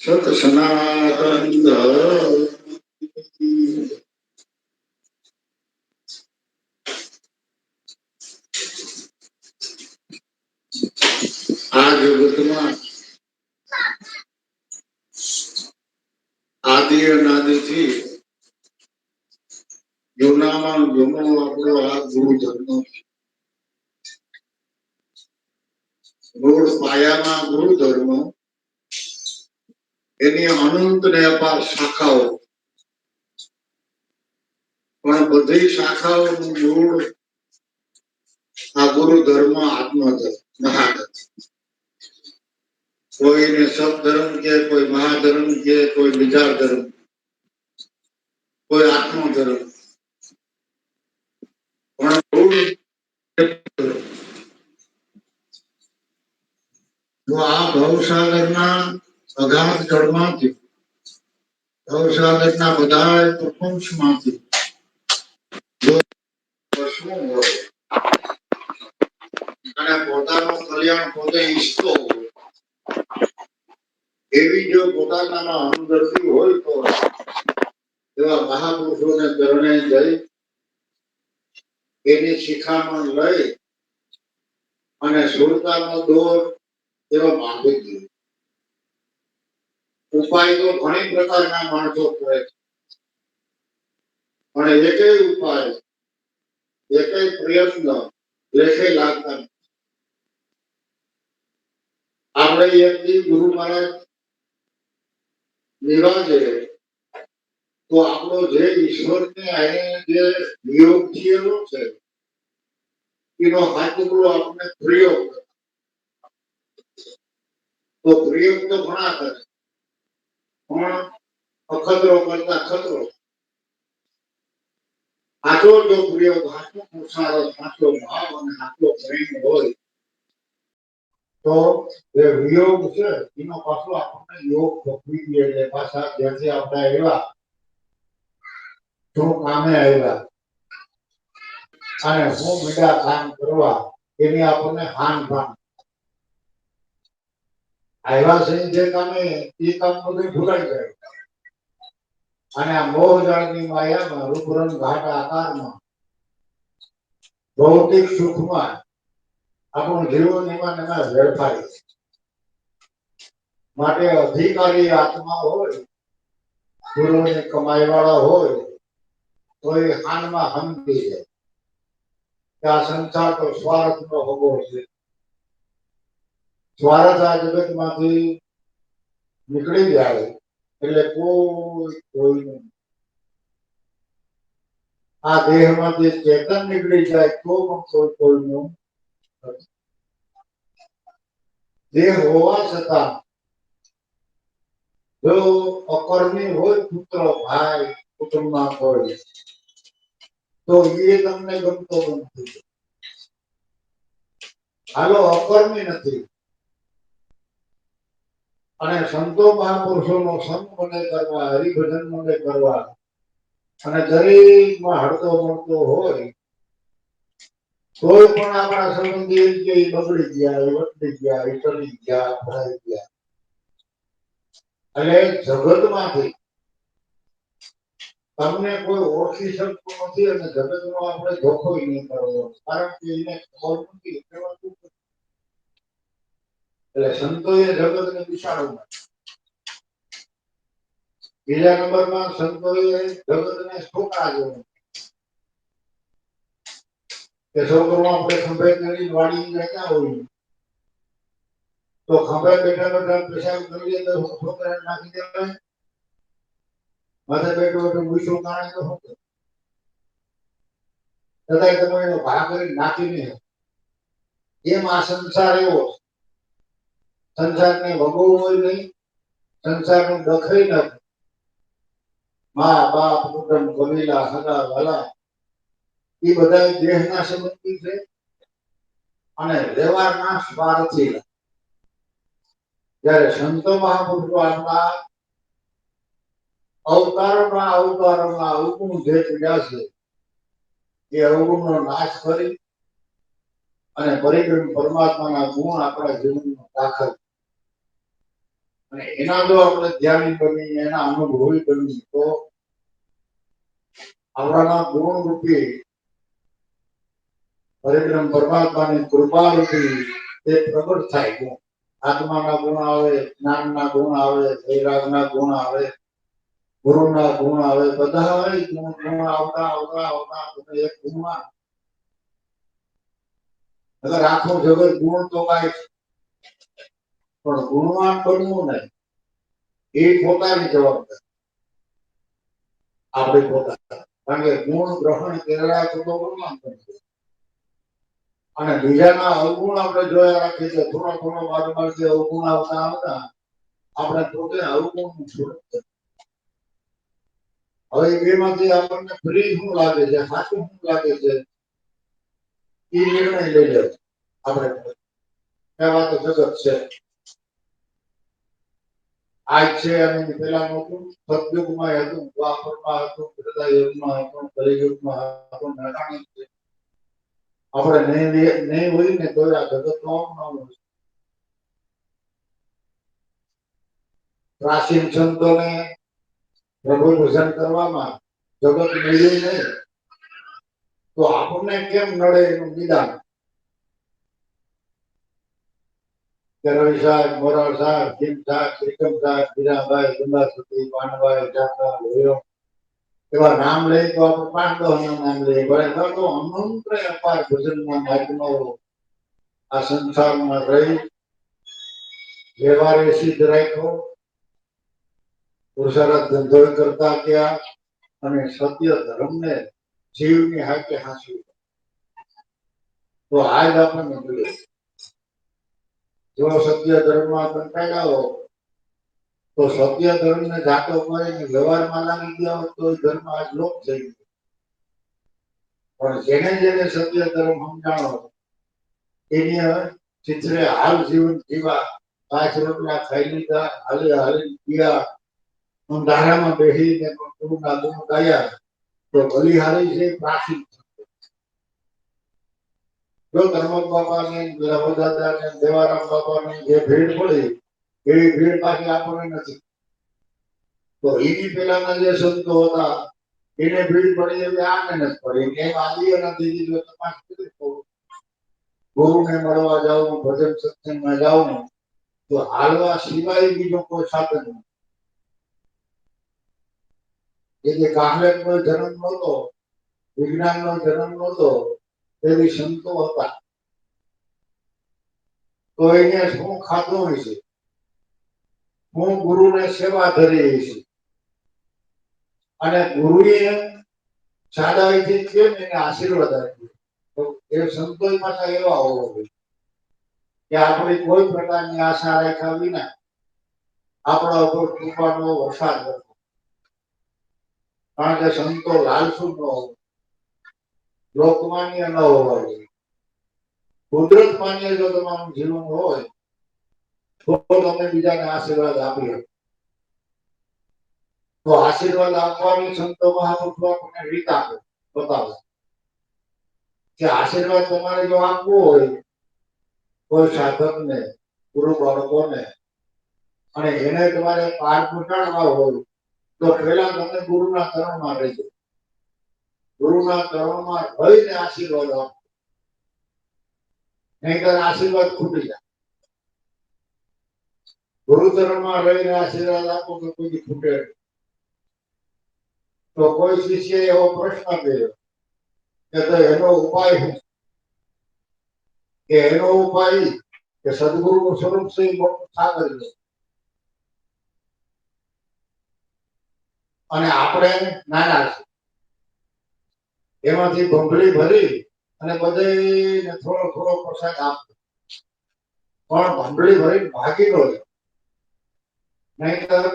સત સનાતન આ જગતમાં આદિ અનાદિથી જૂનામાં જૂનો આપણો આ ગુરુ ધર્મ, મૂળ પાયાના ગુરુ ધર્મ, એની અનંત ને અપાર શાખાઓ, પણ બધી શાખાઓનું મૂળ આ ગુરુ ધર્મ આત્મધર્મ મહાધર્મ. કોઈને સબધર્મ કે, કોઈ મહાધર્મ કે, કોઈ વિચાર ધર્મ, કોઈ આત્મધર્મ, પણ તો આ ભવસાગરના અગાધ જળમાંથી, ભવસાગરના બધા પ્રપંચમાંથી શું હોય અને પોતાનું કલ્યાણ પોતે ઈચ્છતો હોય, એવી જો પોતાનામાં હમદર્દી હોય તો એવા મહાપુરુષોને ચરણે જઈ એની શિખામણ લઈ અને સુરતાનો દોર એવો માંગી દીધો. ઉપાય તો ઘણી પ્રકારના માણસો કરે છે, પણ એકેય ઉપાય, એકેય પ્રયત્ન લેખે લાગતા નથી. આપણે એક દી ગુરુ મહારાજ નિરાજે તો આપણો જે ઈશ્વરને આને જે વિયોગ થયેલો છે એનો હાથુકડો આપણે પ્રયોગ, તો પ્રયોગ તો ઘણા કરે પણ અખતરો કરતા ખતરો. આટલો જો પ્રયોગ, આટલો ઉછાળો, આટલો ભાવ અને આટલો પ્રેમ હોય તો એ વિયોગ છે એનો પાછો આપણને યોગ ભોગવી દે. એટલે પાછા જ્યાંથી આપણે આવ્યા શું કામે આવ્યા અને હું બીજા કામ કરવા એની આપણને હાન ભાન. આવ્યા છે જે કામે એ કામ બધું ભૂલાઈ જાય અને આ મોહજાળની માયામાં રૂપરંગ ઘાટ આકારમાં ભૌતિક સુખમાં આપણું જીવન એમાં એમાં વેડફાય. માટે અધિકારી આત્મા હોય, ગુરુની કમાઈ વાળા હોય તો એ હાનમાં હમતી જાય કે આ સંસાર તો સ્વાર્થનો હોવો છે. સ્વાર્થ આ જગતમાંથી નીકળી જાય એટલે કોઈનું આ દેહમાંથી ચેતન નીકળી જાય તો પણ કોઈનું નથી. દેહ હોવા છતાં જો અકર્મી હોય પુત્ર, ભાઈ, કુટુંબમાં હોય તો એ તમને ગમતો નથી. હાલો અકર્મી નથી અને સંતો મહાપુરુષોનો સંગ મને કરવા, હરિભજન મને કરવા અને દરેકમાં હળતો મળતો હોય તોય પણ આપણા સંબંધી એમ કે બગડી ગયા, વટલી ગયા, ટળી ગયા, ભરાઈ ગયા. અને જગતમાંથી તમને કોઈ ઓળખી શકતું નથી અને જગતનો આપણે ધોખો નહીં કરવો, કારણ કે એને ખબર નથી એટલે સંતોએ જગતને વિચારવું. બીજા નંબરમાં સંતોએ જગતને છોકરા જેવું કે છોકરો આપણે ખંભે ચડી વાળી જતા હોય તો ખંભે બેઠા બેઠા પેશાબ કરીએ તો છોકરાને નાખી દેવાય, માથે બેઠો બેઠો ગુસ્સો કાઢે તો શું છતાંય તમે એનો ભાગ કરી નાખી નહીં. એમ આ સંસાર એવો સંસારને ભોગવવું હોય નહીં, સંસારનું દખઈ નથી. મા બાપ કુટુંબ કબીલા સગા વાલા એ બધા દેહના સંબંધી છે અને વ્યવહારના સ્વાર્થી. જ્યારે સંતો મહાપુરુષો આપણા અવતારમાં અવગુણ જે પીડા છે એ અવગુણનો નાશ કરી અને પરિપૂર્ણ પરમાત્માના ગુણ આપણા જીવનમાં દાખલ અને એના જો આપણે ધ્યાન બની એના અનુભવી બની તો આપણાના ગુણ રૂપી પરિપૂર્ણ પરમાત્માની કૃપા રૂપી તે પ્રગટ થાય ગુણ આત્માના ગુણ આવે, જ્ઞાનના ગુણ આવે, વૈરાગના ગુણ આવે, ગુરુના ગુણ આવે, બધા ગુણ આવતા આવતા આવતા એક ગુણમાં અગર આખો જગત ગુણ તો કાંઈ પણ ગુણવાન બનવું નહીં એ પોતાની જવાબદારી આપણે પોતા કારણ કે ગુણ ગ્રહણ કરેલા તો ગુણવાન બનશે અને બીજાના અવગુણ આપણે જોયા રાખીએ છીએ થોડો વારંવાર જે અવગુણ આવતા આવતા આપણે પોતે અવગુણ છોડે હવે બેમાંથી આપણને ફ્રી શું લાગે છે સાચું શું લાગે છે એ નિર્ણય લઈ લે આપણે કહેવા તો જગત છે આજ છે અને પેલા નહોતું સતયુગમાં હતું દ્વાપરમાં હતું ત્રેતાયુગમાં હતું કલિયુગમાં હતું નારાયણ છે આપણે નહીં હોય ને તો આ જગત નો પ્રાચીન સંતોને પ્રભુ ભજન કરવામાં જગત મળ્યું નહીં તો આપણને કેમ નડે એનું નિદાન રવિ સાહેબ, મોરાર સાહેબ, ભીમ સાહેબ, શ્રીકમ સાહેબ, મીરાબાઈ, ગંગાસતી, પાનભાઈ, જાતા, ભૈરવ એવા નામ લઈ તો આપણે 5-10 નામ લઈએ બરાબર તો અનંત અપાર ભજનના માર્ગનો આ સંસારમાં રહી વ્યવહારે સિદ્ધ રાખ્યો પુરુષાર્થ ધંધો કરતા ગયા અને સત્ય ધર્મને જીવની હાકે હાંસવી તો આજ આપણને મળ્યો જો સત્ય ધર્મમાં કંટાળ્યા હો તો સત્ય ધર્મને જાતો કરીને વ્યવહારમાં લાગી ગયા હોત તો ધર્મ આજ લોપ થઈ ગયો પણ જેને જેને સત્ય ધર્મ સમજાણો એની ચિત્રે હાલ જીવન જીવા 5 રોટલા ખાઈ લીધા હાલે હાલી ગયા અંધારામાં બેસીને ગુરુના ગુણ ગાયા તો બલિહારી છે પ્રાચીન જો ધર્મક બાપાની લવદાદાને દેવારામ બાપાની જે ભીડ પડી એવી ભીડ પાછી આપણને નથી તો એની પેલાના જે સંતો હતા એને ભીડ પડી એવી આને નથી પડી એમ આદિ નથી જો તપાસ કરી તો ગુરુને મળવા જાઉં ભજન સત્સંગમાં જાઉં તો હાલવા સિવાય બીજો કોઈ સાધન નથી જે કાહલેનો જન્મ નહોતો વિજ્ઞાનનો જન્મ નહોતો એવી સંતો હતા તો એને શું ખાધું હોય છે હું ગુરુને સેવા ધરી છે અને ગુરુએ સાદાઈથી કેમ એને આશીર્વાદ આપ્યો તો એ સંતો પાછા એવા હોવા જોઈએ કે આપણી કોઈ પ્રકારની આશા રાખ્યા વિના આપણા ઉપર કૃપાનો વરસાદ હતો કારણ કે સંતો લાલસુ ન હોવું લોકમાન્ય ન હોવા જોઈએ કુદરત માન્ય જો તમારું જીવન હોય તો તમે બીજાને આશીર્વાદ આપી તો આશીર્વાદ આપવાની સંતો મહાપુરુષો આપણને રીત આપે બતાવે કે આશીર્વાદ તમારે જો આપવો હોય કોઈ સાધકને ગુરુ બાળકોને અને એને તમારે પાર પહોંચાડવા હોય તો પહેલા તમે ગુરુના ચરણમાં રહેજો ગુરુના ચરણમાં રહીને આશીર્વાદ આપો નહીંતર આશીર્વાદ ખૂટી જાય ગુરુ ચરણમાં રહીને આશીર્વાદ આપો તો કોઈ ખૂટે તો કોઈ શિષ્ય એવો પ્રશ્ન કર્યો કે તો એનો ઉપાય શું કે એનો ઉપાય કે સદગુરુનું સ્વરૂપ છે સાગર છે અને આપણે નાના છે એમાંથી ભંભળી ભરી અને બધે થોડો પ્રસાદ આપો પણ ભંભળી ભરી ભાગી લો નહીંતર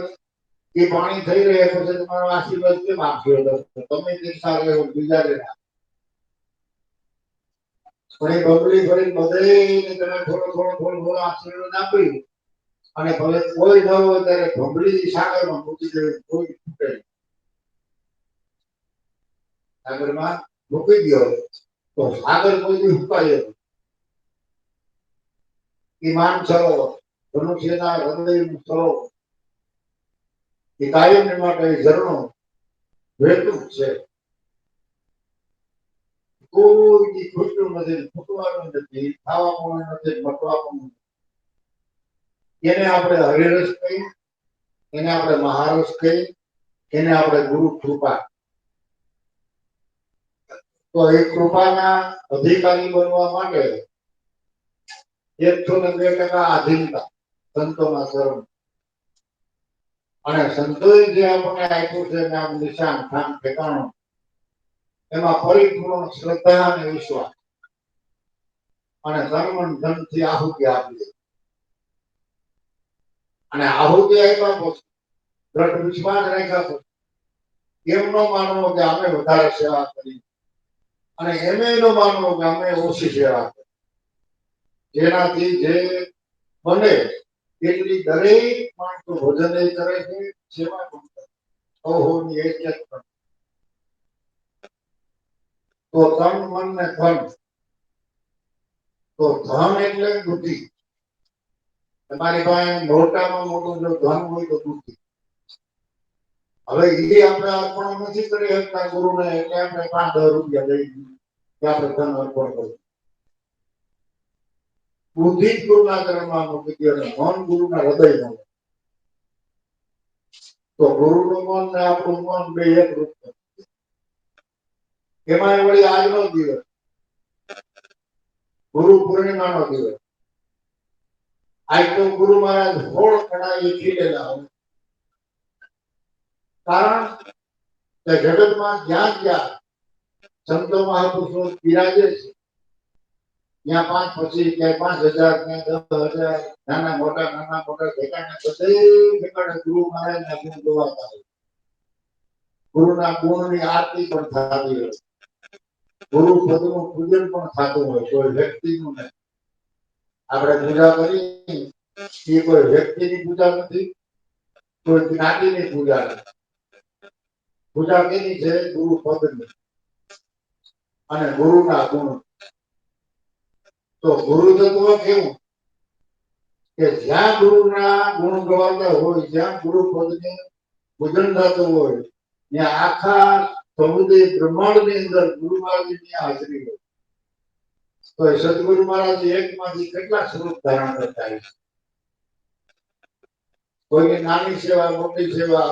એ પાણી થઈ રહે પછી તમારો આશીર્વાદ કેમ આપ્યો તમે તે સારે બીજા લેના પણ એ ભંભળી ભરી બધે તમે થોડો આશીર્વાદ આપ્યું અને ભલે કોઈ ન હોય ત્યારે ભમરી સાગરમાં મૂકી દેવી, કોઈ તૂટે સાગરમાં મૂકી દો તો સાગર કોઈ દી હુકાય એ માન સરોવર ધનુષ્યના હૃદયનું સરોવર એ કાયમને માટે ઝરણો વહેતું છે. કોઈ ખૂટતું નથી, ખૂટવાનું નથી, ખાવા પણ નથી, મટવા પણ નથી. એને આપણે હરિરસ કહીએ, એને આપણે મહારસ કહીએ, એને આપણે ગુરુ કૃપા. તો એ કૃપાના અધિકારી બનવા માટે 102% આધીનતા સંતોના ચરણ અને સંતોએ જે આપણને આપ્યું છે નામ નિશાન નામ ઠેકાણું એમાં પરિપૂર્ણ શ્રદ્ધા અને વિશ્વાસ અને તન ધનથી આહુતિ આપી અને આહુતિ આપ્યા પછી દ્રઢ વિશ્વાસ રાખ્યા પછી એમ ન માનવો કે અમે વધારે સેવા કરી અને એમ ન માનવો કે અમે ઓછી સેવા કરી. જેનાથી જે બને એટલી દરેક માણસો ભોજન કરે છે, સેવા પણ કરે સૌની એક તો તન મન ને ધન. તો ધન એટલે બુદ્ધિ. તમારી પાસે મોટામાં મોટું જો ધન હોય તો બુદ્ધિ. હવે એ આપણે અર્પણ નથી કરી શકતા ગુરુને એટલે આપણે 5-10 રૂપિયા લઈ કે આપણે ધન અર્પણ કરીએ. બુદ્ધિ જ ગુરુના ચરણમાં મૂકી દે અને મન ગુરુના હૃદયમાં. તો ગુરુનું મન ને આપણું મન બે એક રૂપ એમાં વળી આજનો દિવસ ગુરુ પૂર્ણિમાનો દિવસ. આજ તો ગુરુ મહારાજ હોળ કઢાવી ખીલેલા હોય. કારણ કે જગતમાં જ્યાં જ્યાં સંતો મહાપુરુષો બિરાજે છે ત્યાં 5 પછી ક્યાંય 5000 ક્યાંય 10,000 નાના મોટા ઠેકાણે બધે ઠેકાણે ગુરુ મહારાજના ગુણ ગવાતા હોય. ગુરુના ગુણની આરતી પણ થતી હોય. ગુરુ પદનું પૂજન પણ થતું હોય કોઈ વ્યક્તિનું નહીં. આપણે પૂજા કરી એ કોઈ વ્યક્તિની પૂજા નથી, કોઈ જ્ઞાતિની પૂજા નથી. પૂજા કેની છે? ગુરુ પદની અને ગુરુના ગુણ. તો ગુરુ તત્વ કેવું કે જ્યાં ગુરુના ગુણ ગવાતા હોય, જ્યાં ગુરુ પદને પૂજન થતું હોય ત્યાં આખા સમુદ્ર બ્રહ્માંડની અંદર ગુરુ મહારાજની હાજરી હોય. તો સદગુરુ મહારાજ એકમાંથી કેટલા સ્વરૂપ ધારણ કરતા હોય. કોઈની નાની સેવા, મોટી સેવા,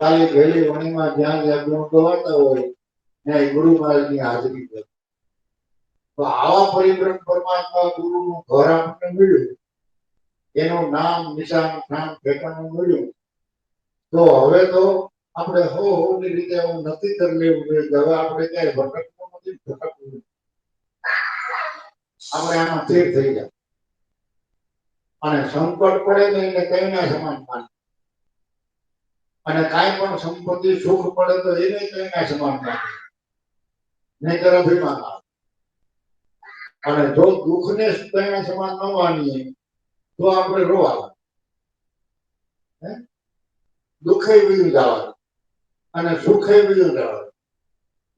કાલી ભેલી વણીમાં જ્યાં જ્યાં ગુણ ગવાતા હોય ત્યાં ગુરુ મહારાજની હાજરી હોય. તો આવા પરિબ્રહ્મ પરમાત્મા ગુરુનું ઘર આપણને મળ્યું, એનું નામ નિશાન નામ ઠેકાણું મળ્યું. તો હવે તો આપણે હોની રીતે એવું નક્કી કરી લેવું જોઈએ કે હવે આપણે ક્યાંય ભટકવું નથી, ભટકવું નથી. આપણે આમાં સ્થિર થઈ જાય અને સંકટ પડે ને એટલે કઈના સમાન માને અને કાંઈ પણ સંપત્તિ સુખ પડે તો એને કઈના સમાન માને નહીતર અભિમાન આવે. અને જો દુઃખને કઈના સમાન ન માનીએ તો આપણે રોવા દુઃખે બીજું જવાનું અને સુખે બીજું જવાનું.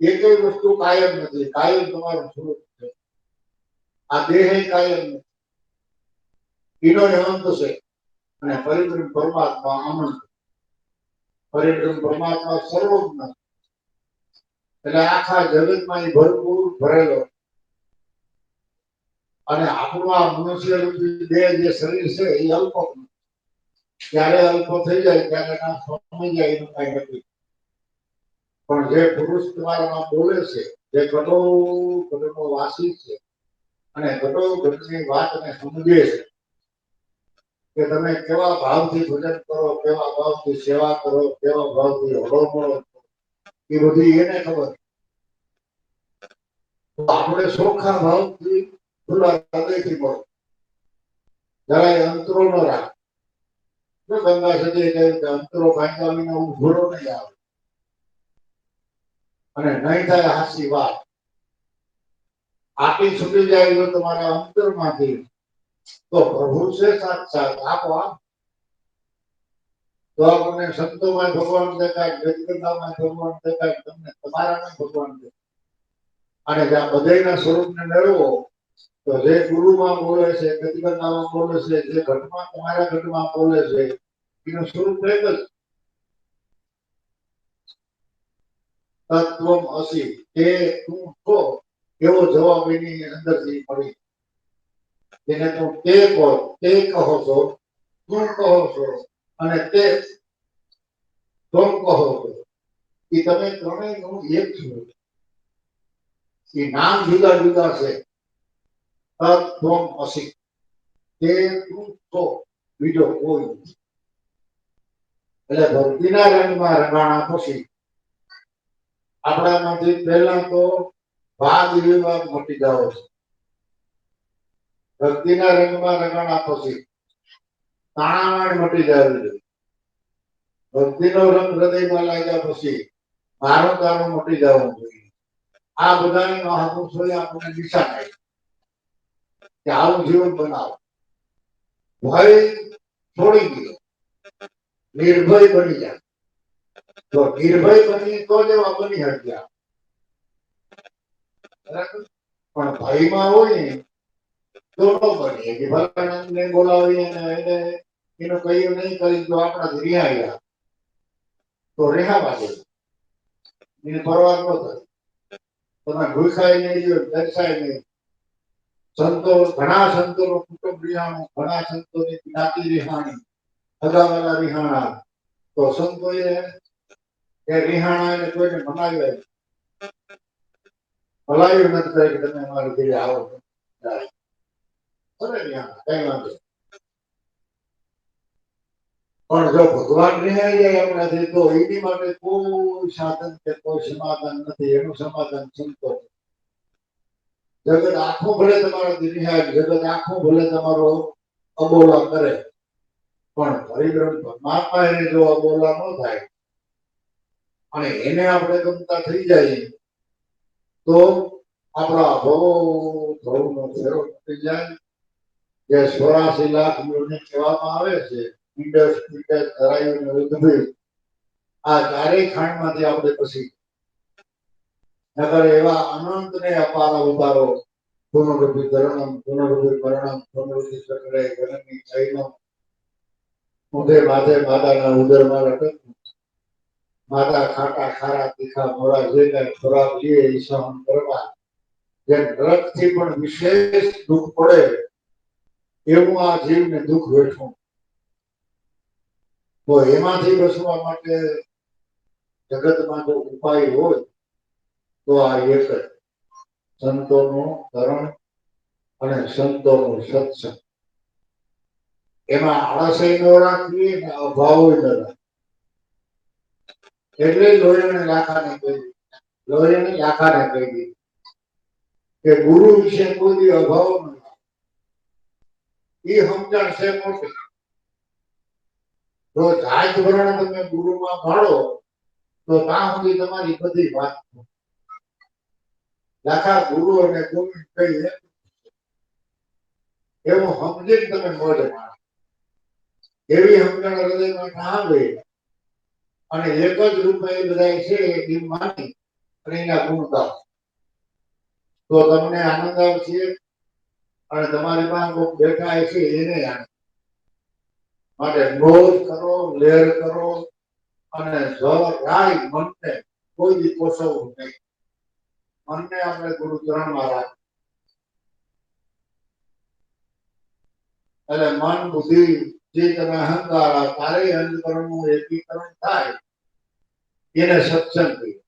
એકઈ વસ્તુ કાયમ નથી. કાયમ તમારું સ્વરૂપ છે. આ દેહ કાયમ નથી. એનો અંત છે અને પરિબ્રહ્મ પરમાત્મા અનંત. પરિબ્રહ્મ પરમાત્મા સર્વજ્ઞ એટલે આખા જગતમાં એ ભરપૂર ભરેલો. અને આપણું આ મનુષ્ય રૂપી દેહ જે શરીર છે એ અલ્પ ક્યારે અલ્પ થઈ જાય ત્યારે ના સમય જાય એનું કઈ નથી. પણ જે પુરુષ તમારામાં બોલે છે, જે ઘટો વાસી છે અને ઘટની વાતને સમજે છે કે તમે કેવા ભાવથી ભજન કરો, કેવા ભાવથી સેવા કરો, કેવા ભાવથી હળો મળો, એ બધી એને ખબર. તો આપણે ચોખ્ખા ભાવથી ખુલ્લા હૃદયથી મળો, જરાય અંતરો ન રાખ. ગંગા સદી કહ્યું કે અંતરો ભાંગ્યા વિના ઉઘોડો નહીં આવે અને નહીં થાય હાસી વાત. આટી છૂટી જાય જો તમારા અંતરમાંથી તો પ્રભુ છે સાક્ષાત આપોઆપ તો આપણને સંતોમાં ભગવાન દેખાય, જગતમાં ભગવાન દેખાય, તમને તમારામાં ભગવાન દેખાય. અને જ્યાં બધાના સ્વરૂપને મેળવો તો જે ગુરુમાં બોલે છે, ગતિબંધામાં બોલે છે, જે ઘટમાં તમારા ઘટમાં બોલે છે, એનું સ્વરૂપ એક જ તત્વમ અસી, કે તું છો એવો જવાબ એની અંદરથી મળી. જેને તું તે કહો છો, તું કહો છો અને તે તું કહો છો, એ તમે ત્રણેય હું એક છું. એ નામ જુદા જુદા છે. તત્વમ અસી, તે તું છો, બીજો કોઈ નથી. એટલે ભક્તિના રંગમાં રંગાણા પછી આપણામાંથી પહેલા તો વાદ વિવાદ મટી જાવ છે. ભક્તિના રંગમાં રંગાણા પછી તાણાવાણ મટી જાય છે. ભક્તિનો રંગ હૃદયમાં લાગ્યા પછી મારો તારો મટી જવો જોઈએ. આ બધાની મહાપુરુષોએ આપણને દિશા આપી કે આવું જીવન બનાવો. ભય છોડી દો, નિર્ભય બની જાય. તો નિર્ભય બની તો જ એવા બની શક્યા. પણ ભયમાં હોય ને તો ન બનીએ કે ભલાનંદને બોલાવી અને એને એનું કહ્યું નહીં કરી તો આપણાથી રિહાયા તો રેહાવા દે, એને પરવાર ન થાય. તમે ભૂસાય નહીં, દર્શાય નહીં. સંતો ઘણા સંતોનો કુટુંબ રિહાણું, ઘણા સંતોની જ્ઞાતિ રિહાણી, સગાવાલા રિહાણા. તો સંતોએ એ રિહાણા એને કોઈને મનાવ્યા ભલાયું નથી થાય કે તમે અમારી ઘરે આવો જાય. ભલે રિહાણા કઈ વાંધો. પણ જો ભગવાન રિહાઈ જાય આપણાથી તો એની માટે કોઈ સાધન કે કોઈ સમાધાન નથી. એનું સમાધાન સંતો. જગત આખું ભલે તમારાથી રિહાય, જગત આખું ભલે તમારો અબોલા કરે, પણ હરિબ્રહ્મ પરમાત્મા એને જો અબોલા ન થાય અને એને આપણે ગમતા થઈ જાય તો આપણા ભવનો ફેરો થઈ જાય. જે 84 લાખ યોની કહેવામાં આવે છે, ઇન્ડસ, ઇન્ડસ, ધરાયુ અને ઉદ્ભવ, આ ચારેય ખાંડમાંથી આપણે પછી નગર એવા અનંતને અપાર અવતારો પુનરુદ્ધિ ધરણમ, પુનરુદ્ધિ મરણમ, પુનરુદ્ધિ ચક્રે ગગનની ચૈનમ, ઊંધે માથે માતાના ઉદરમાં લટક, માતા ખાટા ખારા તીખા મોડા જે કઈ ખોરાક લઈએ એ સહન કરવા. જે નરકથી પણ વિશેષ દુઃખ પડે એવું આ જીવને દુઃખ વેઠવું. તો એમાંથી બચવા માટે જગતમાં જો ઉપાય હોય તો આ એક જ સંતોનું ધરણ અને સંતોનું સત્સંગ. એમાં આળસે ન રાખવી ને અભાવ ન રાખવી. એટલે લોહીને લાખાને કહી, લોહીને લાખાને કહી કે ગુરુ વિશે કોઈ અભાવ ન, એ સમજણ છે મોટી. જો જાત વર્ણ તમે ગુરુમાં ભાળો તો ત્યાં સુધી તમારી બધી વાત લાખા ગુરુ અને ગોવિંદ કહીએ એવું સમજીને તમે મોજ માણો. એવી સમજણ હૃદયમાં આવે અને એક જ રૂપે એ બધા છે એ માની અને એના ગુણ ગાઓ તો તમને આનંદ આવશે અને તમારી પાસે કોઈ બેઠા છે એને આનંદ. માટે મોજ કરો, લેર કરો અને રાય મનને કોઈ દી કોસવવું નહીં. મનને આપણે ગુરુ ચરણમાં રાખવું. એટલે મન, બુદ્ધિ, ચિત્ત અને અહંકાર આ ચારેય અંતકરણનું એકીકરણ થાય એને સત્સંગ કહીએ.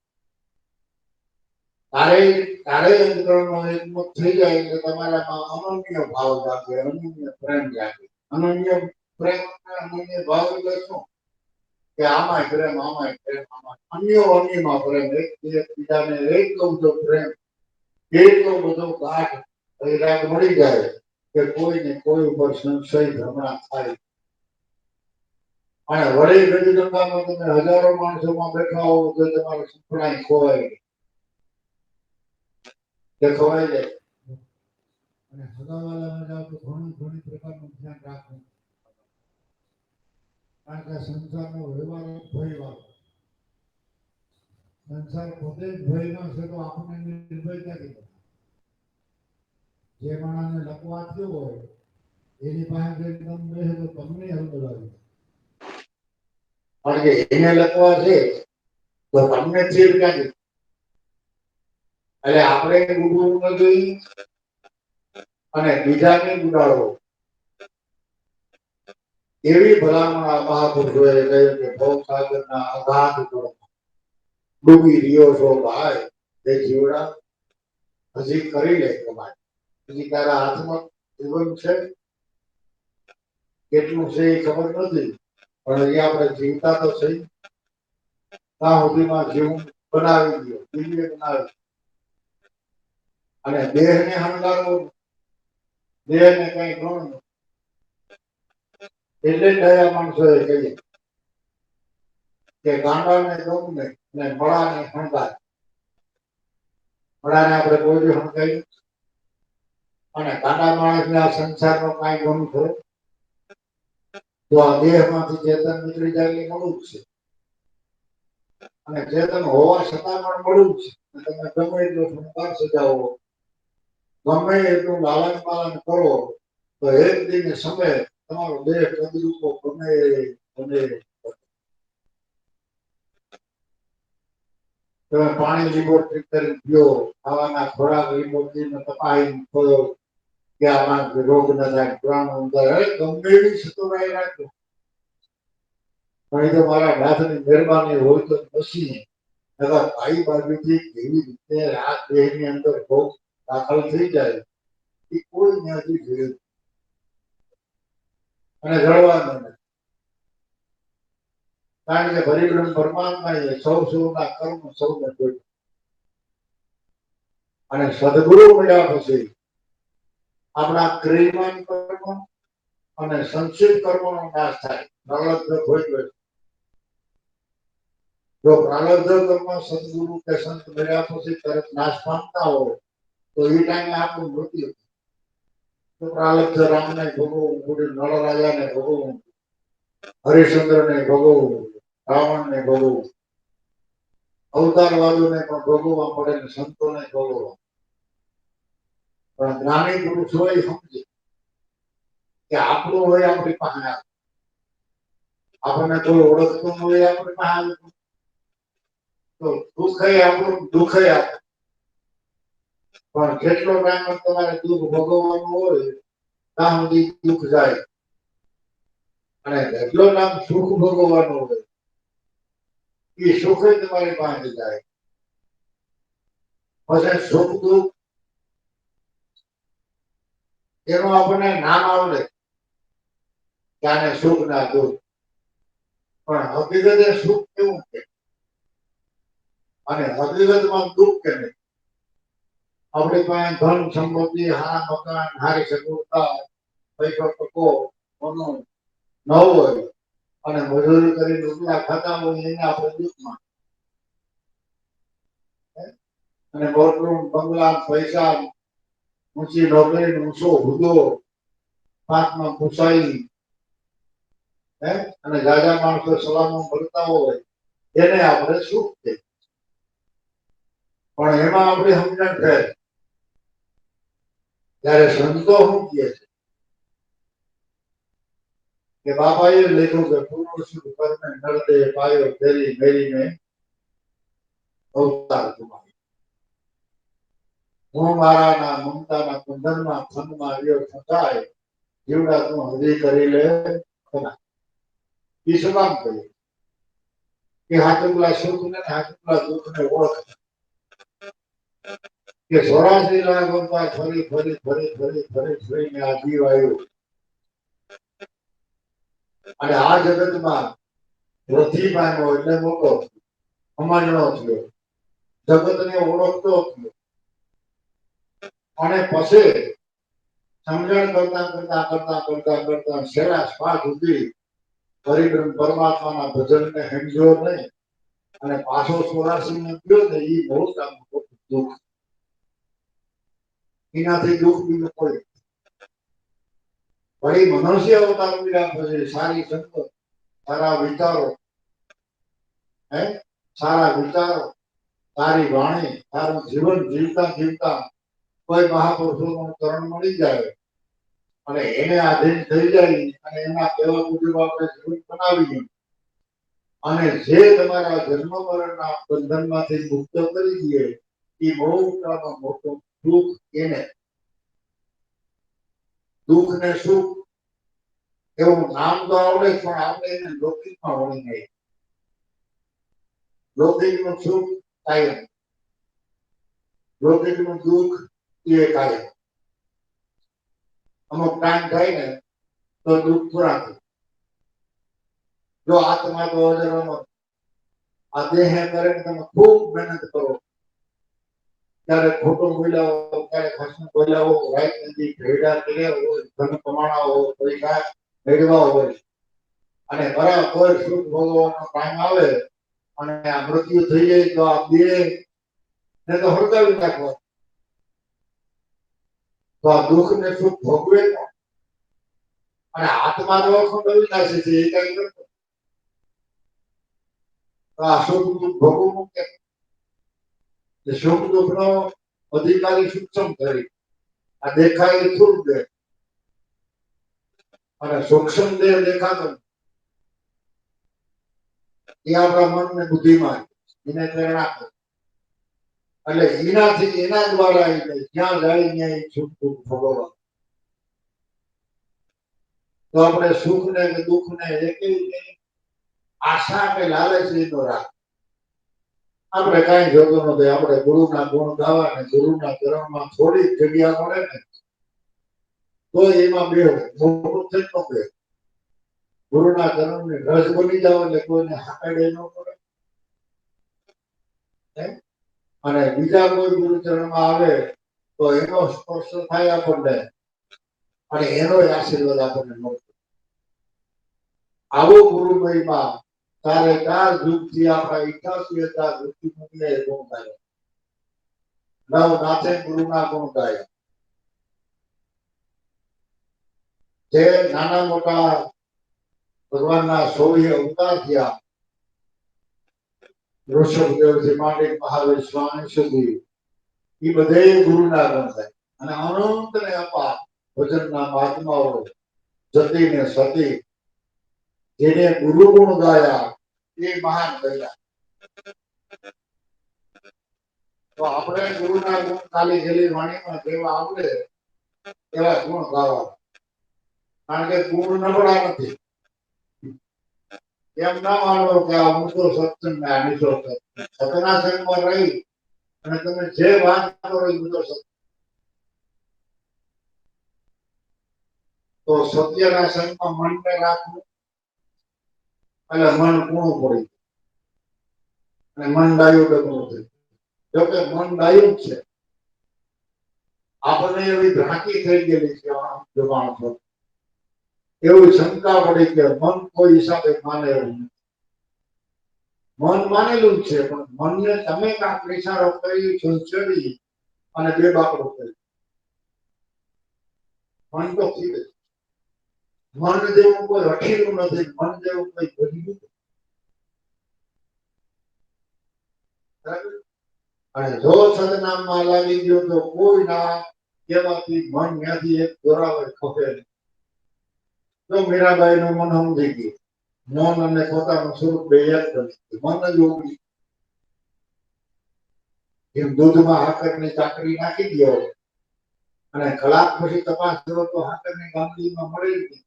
ચારેય અંતકરણનો એકમત થઈ જાય એટલે તમારામાં અનન્ય ભાવ જાગે, અનન્ય પ્રેમ જાગે. અનન્ય પ્રેમ અને અનન્ય ભાવ એટલે શું? કે આમાંય પ્રેમ, આમાંય પ્રેમ, આમાં અન્યો અન્યમાં પ્રેમ, એકબીજાને એટલો બધો પ્રેમ, એટલો બધો ગાઢ વૈરાગ મળી જાય કે કોઈને કોઈ ઉપર સંશય ભ્રમણા થાય. અને વળી ગજગંગામાં તમે હજારો માણસોમાં બેઠા હો તો તમારે સપનાય ખોવાય કે ખોવાઈ જાય. અને હગાવાલામાં જાવ તો ઘણી પ્રકારનું ધ્યાન રાખવું. કારણ કે સંસારનો વ્યવહાર ભયવાળો, સંસાર પોતે જ ભયમાં છે તો આપણને નિર્ભય ક્યાંથી? જે માણસને લકવા થયો હોય એની પાસે એકદમ બેસે તો તમને હલબલાવી, કારણ કે એને લકવા છે તો તમને ચીર ક્યાંથી? એટલે આપણે ડૂબવું ન જોઈએ અને બીજાને ડૂબાડવો એવી ભલામણ આ મહાપુરુષોએ કહ્યું કે ભવ સાગરના અગાધ ડૂબી રહ્યો છો ભાઈ, તે જીવડા હજી કરી લે કમાય, હજી તારા હાથમાં જીવન છે, કેટલું છે એ ખબર નથી, પણ અહીંયા આપણે જીવતા તો સહી, ત્યાં સુધીમાં જીવન બનાવી દો, દિવ્ય બનાવી, અને દેહને હંકારવો, દેહને કઈ ગણ એટલે દયા માણસોએ કહીએ કે ગાંડાને ગમને અને મળાને હંકાર, મળાને આપણે કોઈ બી હંકાઈ અને ગાંડા માણસને આ સંસારનો કાંઈ ગમ થયો તો આ દેહમાંથી ચેતન નીકળી જાય એ મળું જ છે, અને ચેતન હોવા છતાં પણ મળું જ છે, તમે ગમે એટલો સંસાર સજાવો, ગમે એટલું લાલન પાલન કરો તો એક દિન સમય તમારો દેહ કદરૂપો ગમે ગમે, તમે પાણી લીંબોટી કરી પીઓ, ખાવાના ખોરાક લીંબોટીને તપાઈને ખોલો કે આમાં રોગ ન થાય, પુરાણ ગમે એવી સતુરાઈ રાખો, પણ એ તો મારા નાથની મહેરબાની હોય તો પછી ભાઈ બાજુથી કેવી રીતે આ દેહની અંદર ભોગ દાખલ થઈ જાય એ કોઈ નથી જોયું અને જળવાનું નથી, કારણ કે પરિબ્રહ્મ પરમાત્મા એ સૌ સૌના કર્મ સૌને જોયું, અને સદગુરુ મળ્યા પછી આપણા ક્રિયમાન કર્મ અને સંચિત કર્મનો નાશ થાય, પ્રલબ્ધ હોય ગયો, જો પ્રારબ્ધ કર્મ સદગુરુ કે સંત મળ્યા પછી તરત નાશ પામતા હોય તો એ ટાઈમે આપણું મૃત્યુ, તો પ્રારબ્ધ રામને ભોગવવું, નળ રાજાને ભોગવવું, હરિશ્ચંદ્રને ભોગવવું, રાવણને ભોગવવું, અવતારવાદોને પણ ભોગવવા પડે ને સંતોને ભોગવવા, પણ જ્ઞાની પુરુષ હોય સમજે કે આપણું હોય આપણી પાસે, આપણને કોઈ ઓળખતું હોય આપણી પાસે તો દુઃખ આપણું દુઃખ આપણું, પણ જેટલો ટાઈમ તમારે દુઃખ ભોગવવાનું હોય ત્યાં સુધી દુઃખ જાય, અને જેટલો નામ સુખ ભોગવવાનું હોય એ સુખ તમારી પાસે જાય, પછી સુખ દુઃખ એનું આપણને નામ આવડે કે આને સુખ ના દુઃખ, પણ હકીકતે સુખ કેવું છે અને હકીકતમાં દુઃખ કે નહીં, આપણી પાસે ધન સંપત્તિ, હારા મકાન, હારી સગવડતા, પૈસો ટકો ન હોય અને મજૂરી કરી રૂપિયા ખાતા હોય એને આપણે દુઃખમાં, અને મોટું બંગલા, પૈસા, ઊંચી નોકરી, ઊંચો હોદ્દો, પાંચમાં પૂછાય અને જાજા માણસો સલામો મળતા હોય એને આપણે સુખ છે, પણ એમાં આપણી સમજણ છે ત્યારે સંતો શું કહે છે કે બાપા એ લખ્યું કે પૂર્વ સુખ કર્મે નરદે પાયો ફેરી મેરીને અવતાર તમારે, હું મારાના મમતાના બંધનમાં ખંડમાં રહ્યો છતાંય જીવડા તું હજી કરી લે ખરા, એ શું કામ કર્યું કે હાથુલા સુખ ને હાથુલા દુઃખ ને ઓળખ, કે 84 લાખ અવતાર ફરી ફરી ફરી ફરી ફરી ફરીને આ જીવ આવ્યો, અને આ જગતમાં વૃદ્ધિ પામ્યો એટલે મોટો સમજણો થયો, જગતને ઓળખતો થયો, અને પછી સમજણ કરતા કરતા કરતા કરતા કરતા છેલ્લા શ્વાસ સુધી પરિબ્રહ્મ પરમાત્માના ભજનને સમજ્યો નહીં અને પાછો 84 ને ગયો ને એ બહુ કામ દુઃખ, એનાથી દુઃખ બીજું કોઈ, વળી મનુષ્ય અવતાર મળ્યા પછી સારી સંગત સારા વિચારો, હે સારા વિચારો, સારી વાણી, સારું જીવન જીવતા જીવતા કોઈ મહાપુરુષોનું ચરણ મળી જાય અને એને આધીન થઈ જાય અને એના કહેવા મુજબ આપણે જીવન બનાવીએ અને જે તમારા જન્મ મરણના બંધનમાંથી મુક્ત કરી દઈએ એ મોટામાં મોટો દુઃખ એને દુઃખ ને સુખ એવું નામ તો આવડે પણ આપણે એને લૌકિકમાં વળી નહીં. લૌકિકનું સુખ કાયમ, લૌકિકનું દુઃખ એ કાયમ. અમુક ટાઈમ થાય ને તો દુઃખ થોડા થાય. જો આત્મા તો અજરનો આ દેહ કરે તમે ખૂબ મહેનત કરો ત્યારે ખોટો બોલ્યા ત્યારે ખસમ બોલ્યા હો રાઈટ નથી ભેડા કર્યા હોય ધન કમાણા હોય પૈસા મેળવા હોય અને બરાબર સુખ ભોગવવાનો ટાઈમ આવે અને આ મૃત્યુ થઈ જાય તો આ દેહ ને તો હળગાવી નાખવા તો આ દુઃખ ને સુખ ભોગવે અને આત્મા નો અખંડ અવિનાશી છે એ કઈ કરતો તો આ સુખ દુઃખ ભોગવવું કે સુખ દુઃખ નો અધિકારી સૂક્ષ્મ કરી આ દેખાય થોડું દે અને સૂક્ષ્મ દેહ દેખાતો એ આપણા મન ને બુદ્ધિમાં એને પ્રેરણા કરે એટલે એનાથી એના દ્વારા જ્યાં જાય ત્યાં સુખ દુઃખ ભોગવવા તો આપણે સુખ ને કે દુઃખ ને એકેય આશા કે લાલચ લીધો રાખ આપણે કઈ જોતું નથી. આપણે ગુરુના ગુણ ગાવા ને ગુરુના ચરણમાં થોડી જગ્યા મળે ને તો એમાં બે મોટું થઈ ન બે ગુરુના ચરણની રસ બની જાવ એટલે કોઈને હાકડે ન પડે અને બીજા કોઈ ગુરુ ચરણમાં આવે તો એનો સ્પર્શ થાય આપણને અને એનો આશીર્વાદ આપણને મળતો. આવો ગુરુ મહિમા તારે 4 યુગથી આપણા 88 હતા વૃત્તિ મૂકીને ગુણ ગાય નવ નાથે ગુરુના ગુણ ગાય જે નાના મોટા ભગવાનના 16 અવતાર થયા ઋષભદેવથી માંડી મહાવીર સ્વામી સુધી એ બધે ગુરુના ગુણ થાય અને અનંત ને અપાર ભજનના મહાત્માઓ જતી ને સતી જેને ગુરુ ગુણ ગાયા એ મહાન થયા. તો આપણે ગુરુના ગુણ ખાલી ગયેલી વાણીમાં જેવા આવડે એવા ગુણ ગાવા કારણ કે ગુણ નબળા નથી. એમ ના માનો કે આ ઊંચો સત્સંગ ને આ નીચો સત્સંગ સતના સંગમાં રહી અને તમે જે વાત કરો એ ઊંચો સત્સંગ તો સત્યના સંગમાં મનને રાખવું એટલે મન કૂણું પડી અને મન ડાયું ડગલું થયું. જોકે મન ડાયું જ છે આપણને એવી ભ્રાંતિ થઈ ગયેલી છે જવાન પર એવી શંકા પડી કે મન કોઈ હિસાબે માને એવું મન માનેલું છે પણ મનને તમે કાંક ઇશારો કરી સંચરી અને બે બાપડો કરી મન તો ઠીક છે. મન જેવું કોઈ હઠીલું નથી. મન જેવું કોઈ ગરીબું અને જો સદનામમાં લાગી ગયો તો કોઈ ના કહેવાથી મન ત્યાંથી એક દોરાવે ખપે તો મીરાબાઈ નું મન સમજી ગયું મન અને પોતાનું સ્વરૂપ બે એક જ મન જ ઉગી એમ દૂધમાં હાકરની ચાકરી નાખી દો અને કલાક પછી તપાસ કરો તો હાકરની ગામડીમાં મળી ગઈ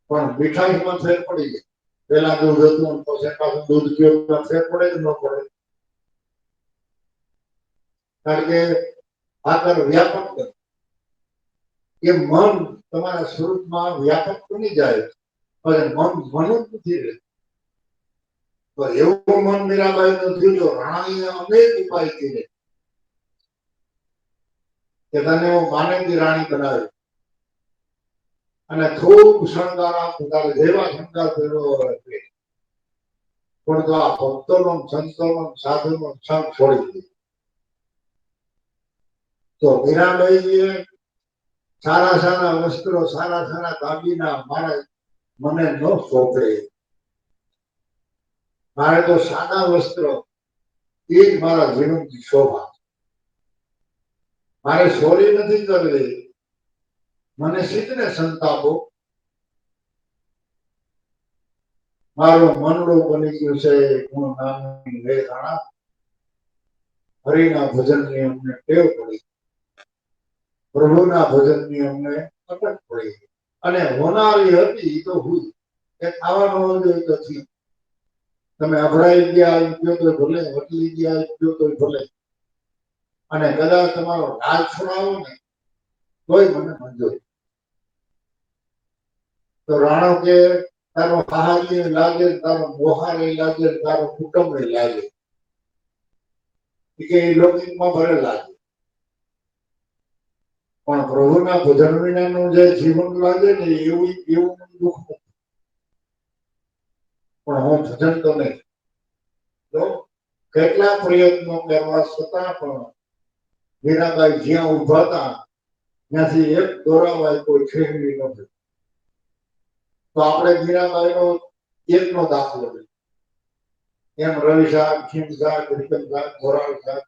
પણ મીઠાઈમાં ફેર પડી જાય. પેલા દૂધ હતું તો પાછું દૂધ પીવું ફેર પડે કે ન પડે કારણ કે હાકર વ્યાપક કરે એ મન તમારા સ્વરૂપમાં વ્યાપક બની જાય પણ મન મન જ નથી રહે તો એવું મન મીરાબાઈ નું થયું તો રાણીએ અનેક ઉપાય કર્યા કે તને હું માનવની રાણી બનાવી અને ખૂબ શણગાર આપું તારે જેવા શણગાર કર્યો પણ તો આ ભક્તોનો સંતોનો સાધુનો સંગ છોડી દીધો. તો મીરાબાઈએ સારા સારા વસ્ત્રો સારા સારા દાગીના મારા મને ન સોંપે. મારે તો સાદા વસ્ત્ર એ જ મારા જીવનની શોભા. મારે ચોરી નથી કરવી, મને શીખને સંતાપો. મારું મનડું બની ગયું છે હું નામની વેચાણા. હરિના ભજનની અમને ટેવ પડી, પ્રભુના ભજનની અમને અટક પડી. અને હોનારી હતી તો હું એ ખાવાનું તો થયું. તમે અભડાઈ ગયા ગયો તો ભલે, વટલી ગયા ગયો તો ભલે, અને કદાચ તમારો રાજ છોડાવો ને તોય મને મંજૂર. તો રાણો કે તારો હાહારી લાગે, તારો મોહારી લાગે, તારો કુટુંબ લાગે, કે એ લૌકિકમાં ભરે લાગે, પણ પ્રભુના ભજન વિનાનું જે જીવન લાગે ને એવું એવું દુઃખ નથી. પણ હું ભજન તો નહીં. તો કેટલા પ્રયત્નો કરવા છતાં પણ મીરાબાઈ જ્યાં ઉભા હતા ત્યાંથી એક દોરાવાય કોઈ ખેડવી નથી. તો આપણે મીરાબાઈનો એકનો દાખલો લઈએ. એમ રવિ સાહેબ, ખીમ સાહેબ, રીકમ સાહેબ, ગોરાળ સાહેબ,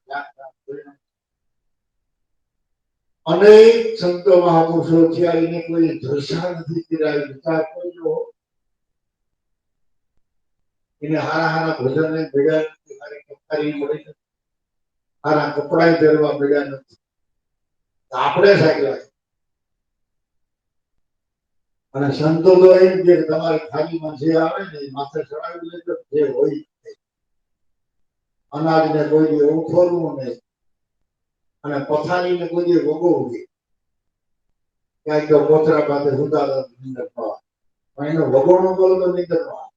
અનેક સંતો મહાપુરુષો થયા, એને કોઈ ધ્રષા નથી કર્યા. વિચાર કરજો, એને હારા હારા ભજનને ભેગા નથી, હારી કથારી મળી નથી, હારા કપડા પહેરવા મળ્યા નથી. આપણે સાચવ્યા. અને સંતો તો એમ કે તમારી થાળીમાં જે આવે ને એ માથે ચડાવી લેજો, જે હોય અનાજને કોઈ એવું ખોરવું નહીં, અને પથારીને કોઈ ભોગવવું નહીં. ક્યાંક તો કોથરા પાસે સુતા નીંદર થવા, પણ એનો ભગોણો કરો તો નીંદર ન આવે.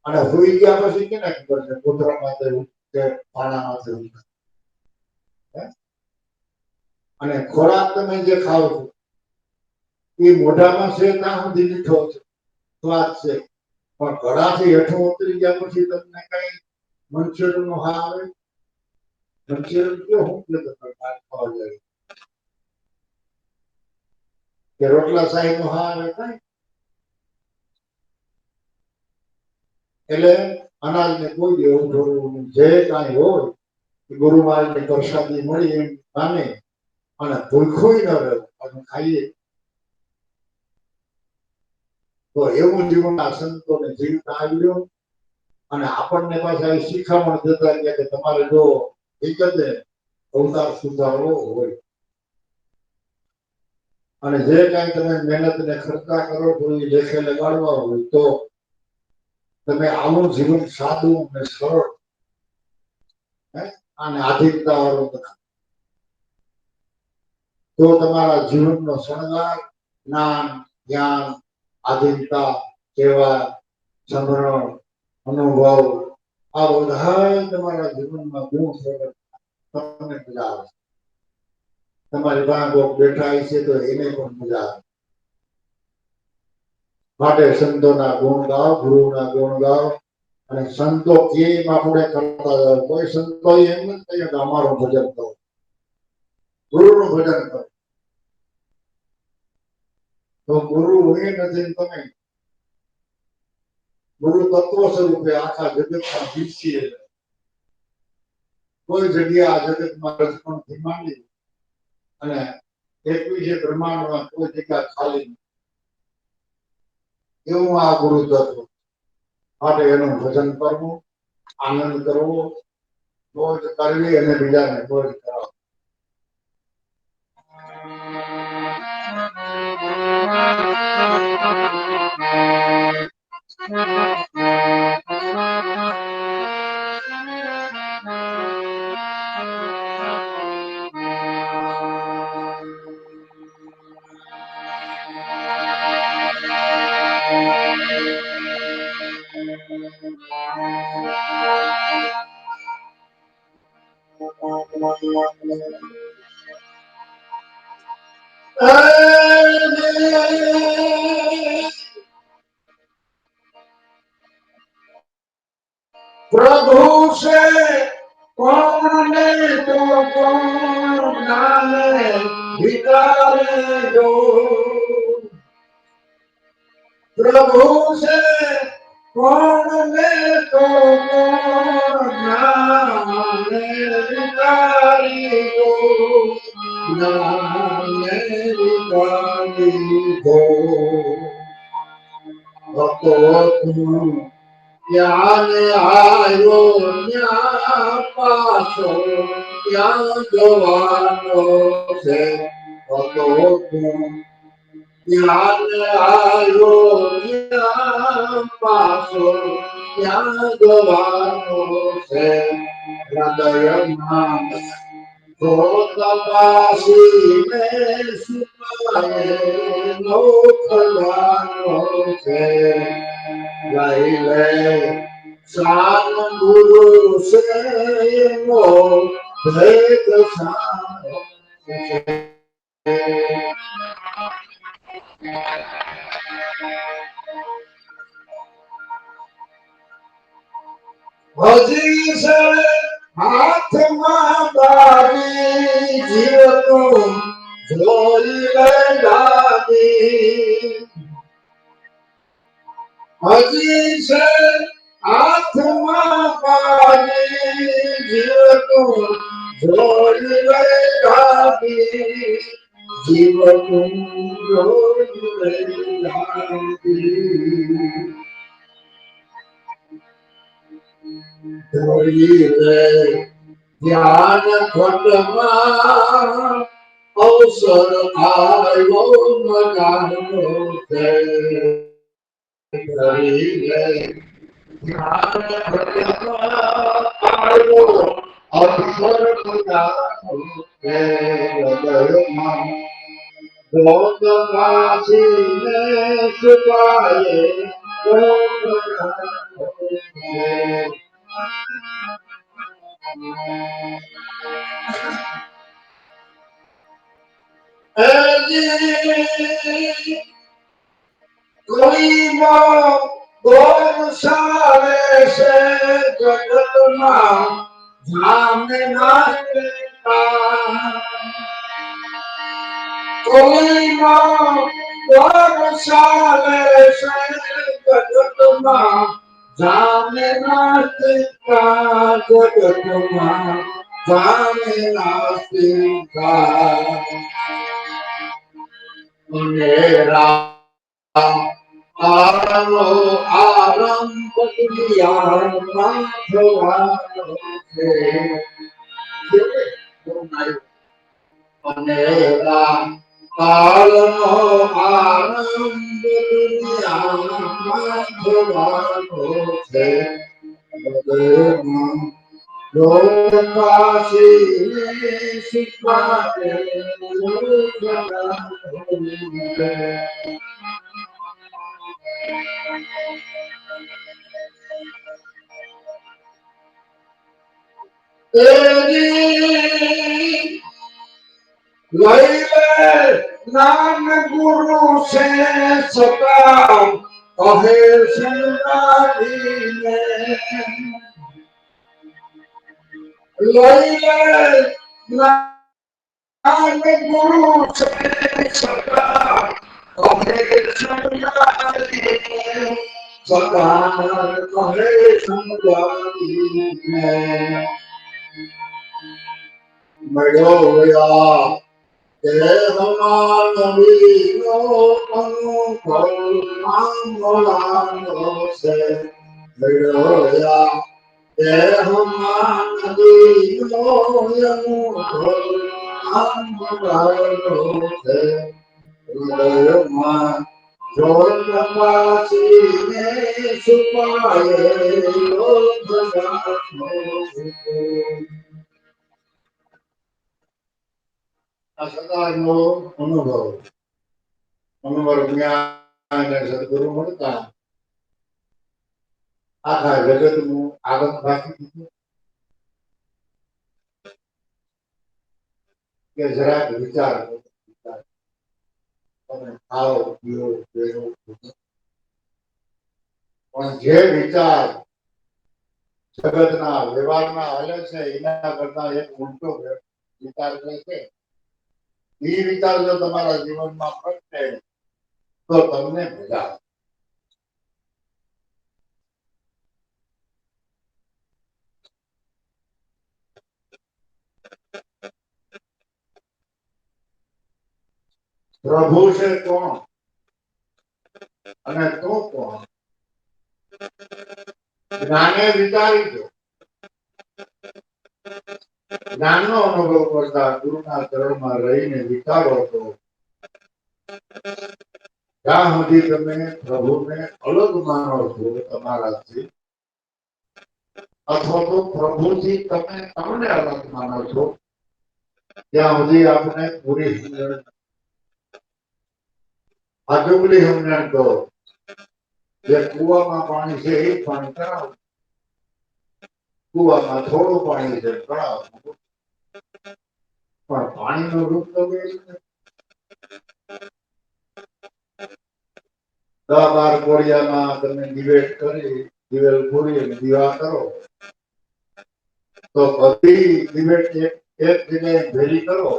અને સુઈ ગયા પછી કેને ખબર છે કોથરા પાસે કે પાણા માથે ઉઠે. અને ખોરાક તમે જે ખાવ છો એ મોઢામાં છે ત્યાં સુધી મીઠો છે, સ્વાદ છે, પણ ગળાથી હેઠું ઉતરી ગયા પછી તમને કઈ મંચુરિયન નો હા આવે. મંચુરિયન કેવું હું કે ખાવા જાય કે રોટલા સાહેબ નો હા આવે કઈ. એટલે અનાજને કોઈ દેવું જોવું જે કાંઈ હોય ગુરુ મહારાજની પ્રસાદી મળી એમ માને અને ભૂલખું ન રહે અને ખાઈએ. તો એવું જીવન આ સંતોને જીવતા આવ્યો. અને આપણને પાછા શિખામણ દેતા ગયા કે તમારે જો વિગતે અવતાર સુધારવો હોય અને જે કાંઈ તમે મહેનત ને ખર્ચા કરો છો એ લેખે લગાડવા હોય તો તમે આવું જીવન સાદું અને સરળ અને આધીનતા વાળું બનાવો. તો તમારા જીવનનો શણગાર જ્ઞાન, જ્ઞાન, આધીનતા, સેવા, સમરણ, અનુભવ આ બધા તમારા જીવનમાં ગુણ તમને મજા આવે. તમારી પાસે કોક બેઠા છે તો એને પણ મજા આવે. માટે સંતોના ગુણ ગાઓ, ગુરુના ગુણ ગાઓ. અને સંતો કેમ આપણે કરતા જાય. કોઈ સંતો એમ નથી કહ્યું કે અમારું ભજન કરો, ગુરુનું ભજન કરો. તો ગુરુ હોય નથી તમે ગુરુ તત્વ સ્વરૂપે આખા જગતમાં વિકસીએ. કોઈ જગ્યા આ જગતમાં રચનાથી માંડી અને 21 બ્રહ્માંડમાં કોઈ જગ્યા ખાલી એવું આ ગુરુ તત્વ. માટે એનું ભજન કરવું, આનંદ કરવો, મોજ કરવી અને બીજાને મોજ કરાવવી. પ્રભુ છે કોણ તો કોણ જાને ભિખારી જો प्रभु से कौन ले तो ज्ञान विकारी हो, ज्ञान विकारी हो। भक्तो तुम ज्ञान आयो ज्ञान पासो ज्ञान जवानो से भक्तो तुम ज्ञान आयो ज्ञान पासो ज्ञान जवानो से हृदय मान तो तपासी में सुनाए लोकवानो से गाइले शान गुरु से मो भेद शान હજી છે હાથમાં તારી જીવતું જોઈ લે દાદી હજી છે હાથમાં તારી જીવતું જોઈ લે દાદી જીવતું જોઈ લે દાદી જ્ઞાન ખંડમાં અવસર આવ્યો મનાનો છે જ્ઞાન ખંડમાં આવ્યો અવસર મનાનો છે હૃદયમાં ભોગવાસીને છુપાયે કોઈ ગૌશાલે છે જગતમાં જામે નાચતા કોઈ ગૌશાલે છે જગતમાં જામે નાચતા જગતમાં જામે નાચતા મેરા આરંભ આરંભ દુનિયામાં થવાનો છે મેરા કાળનો આરંભ દુનિયામાં થવાનો છે હૃદયમાં લોકવાસીને શીખવાડે લઈને નામ ગુરુ છે સતા કહે સંગાડીને લઈને નામ ગુરુ છે સતા કહે સંગાડીને સતા કહે સંગાડીને મળ્યો દેહમાં નવીનો અનુભવ માંગવાનો છે મળ્યો દેહમાં નવીનો અનુભવ માંગવાનો છે હૃદયમાં જોતવાસીને છુપાયેલો ભગવાનનો આ સદાનો અનુભવ જ્ઞાન સદગુરુ મળતા આખા જગતનું આગળ બાકી દીધું કે જરાક વિચાર તમે ખાઓ પીઓ પહેરો પણ જે વિચાર જગતના વ્યવહારમાં હાલે છે એના કરતા એક ઉલટો વિચાર છે એ વિચાર જો તમારા જીવનમાં પ્રગટે તો તમને મજા આવે પ્રભુ છે કોણ અને તું કોણ? જ્ઞાને વિચારી દો. જ્ઞાનનો અનુભવ કરતા ગુરુના ચરણમાં રહીને વિચારો તો જ્યાં સુધી તમે પ્રભુને અલગ માનો છો તમારાથી, અથવા તો પ્રભુથી તમે તમને અલગ માનો છો, ત્યાં સુધી આપણે પૂરી સમજણ. આ જુગલી સમજણ તો જે કુવામાં પાણી છે એ પાણી કરાવો, કુવામાં થોડું પાણી છે કરાવો, પણ પાણીનું રૂપ તો દસ 12 કોળિયામાં તમે ડિબેટ કરી, દિવેલ પૂરી દીવા કરો, તો બધી ડિબેટ એક જગ્યાએ ભેરી કરો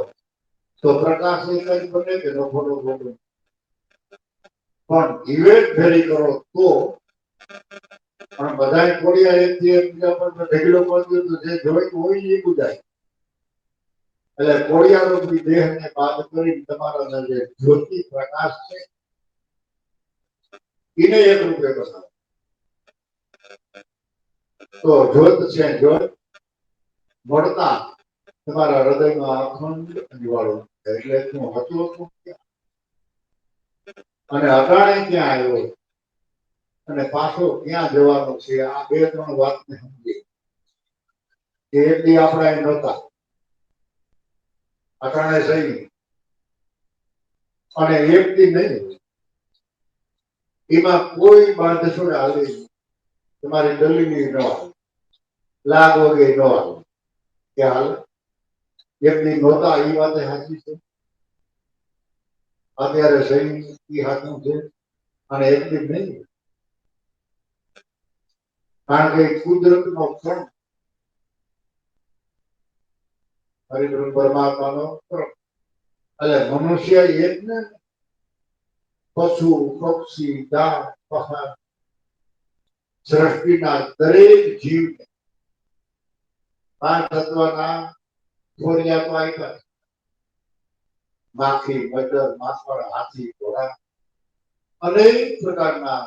તો પ્રકાશ એક જ બને કે રખોડો બને? પણ ડિબેટ ભેરી કરો તો પણ બધા કોળિયા એકથી એક બીજા પર ઢગલો પડ્યો તો જે જોઈતું હોય એ બુજાય. એટલે કોળિયારૂપી દેહને બાદ કરી તમારા જે જ્યોતિ પ્રકાશ છે એને એક રૂપે બનાવો. તો જ્યોત છે, જ્યોત મળતા તમારા હૃદયમાં અખંડ અજવાળો, એટલે હું હતું અને અટાણે ક્યાં આવ્યો અને પાછો ક્યાં જવાનો છે, આ બે ત્રણ વાતને સમજીએ કે એટલી આપણા એ નહોતા અટાણે સહી અને એકથી નહીં, એમાં કોઈ બાંધછોડ હાલે તમારી દલીલી ન હાલે, લાગ વગેરે ન હાલે કે હાલ એકથી નહોતા એ વાત સાચી છે. અત્યારે સહી હાથું છે અને એકથી નહીં, કારણ કે કુદરતનો ક્ષણ હરિબ્રહ્મ પરમાત્માનો ક્રમ. એટલે મનુષ્ય એક ને પશુ પક્ષી ઝાડ પહાડ સૃષ્ટિના દરેક જીવ 5 તત્વના ફોરિયા તો આપ્યા, માખી મચ્છર માખણ હાથી ઘોડા અનેક પ્રકારના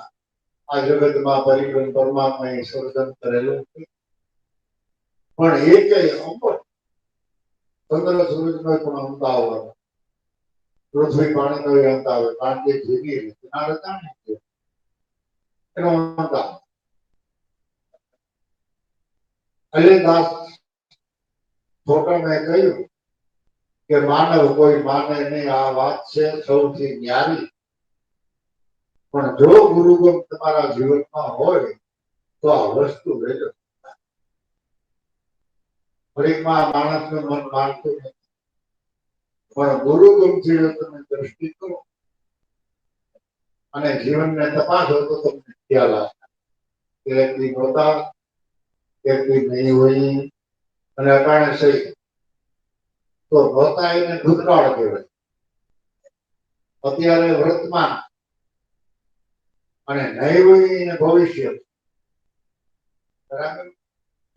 આ જગતમાં પરિબ્રહ્મ પરમાત્માએ સર્જન કરેલું છે. પણ એ અમર ચંદ્ર સૂરજનો પણ અંત આવવાનો, પૃથ્વી પાણીનો અંત આવે, કારણ કે જેવી રચના રચાણી છે એનો અંત આવે. એટલે દાસ છોટા મેં કહ્યું કે માનવ કોઈ માને નહીં, આ વાત છે સૌથી ન્યારી. પણ જો ગુરુગમ તમારા જીવનમાં હોય તો આ વસ્તુ લેજો. ફરીમાં માણસનું મન માનતું નથી, પણ ગુરુગમથી તમે દ્રષ્ટિ કરો અને જીવનને તપાસો તો તમને ખ્યાલ આવે કે એકથી નહોતા, એકથી નહીં હોય અને અટાણે સહી. તો નહોતા એને ભૂતકાળ કહેવાય, અત્યારે વર્તમાન અને નહીં હોય એને ભવિષ્ય. બરાબર?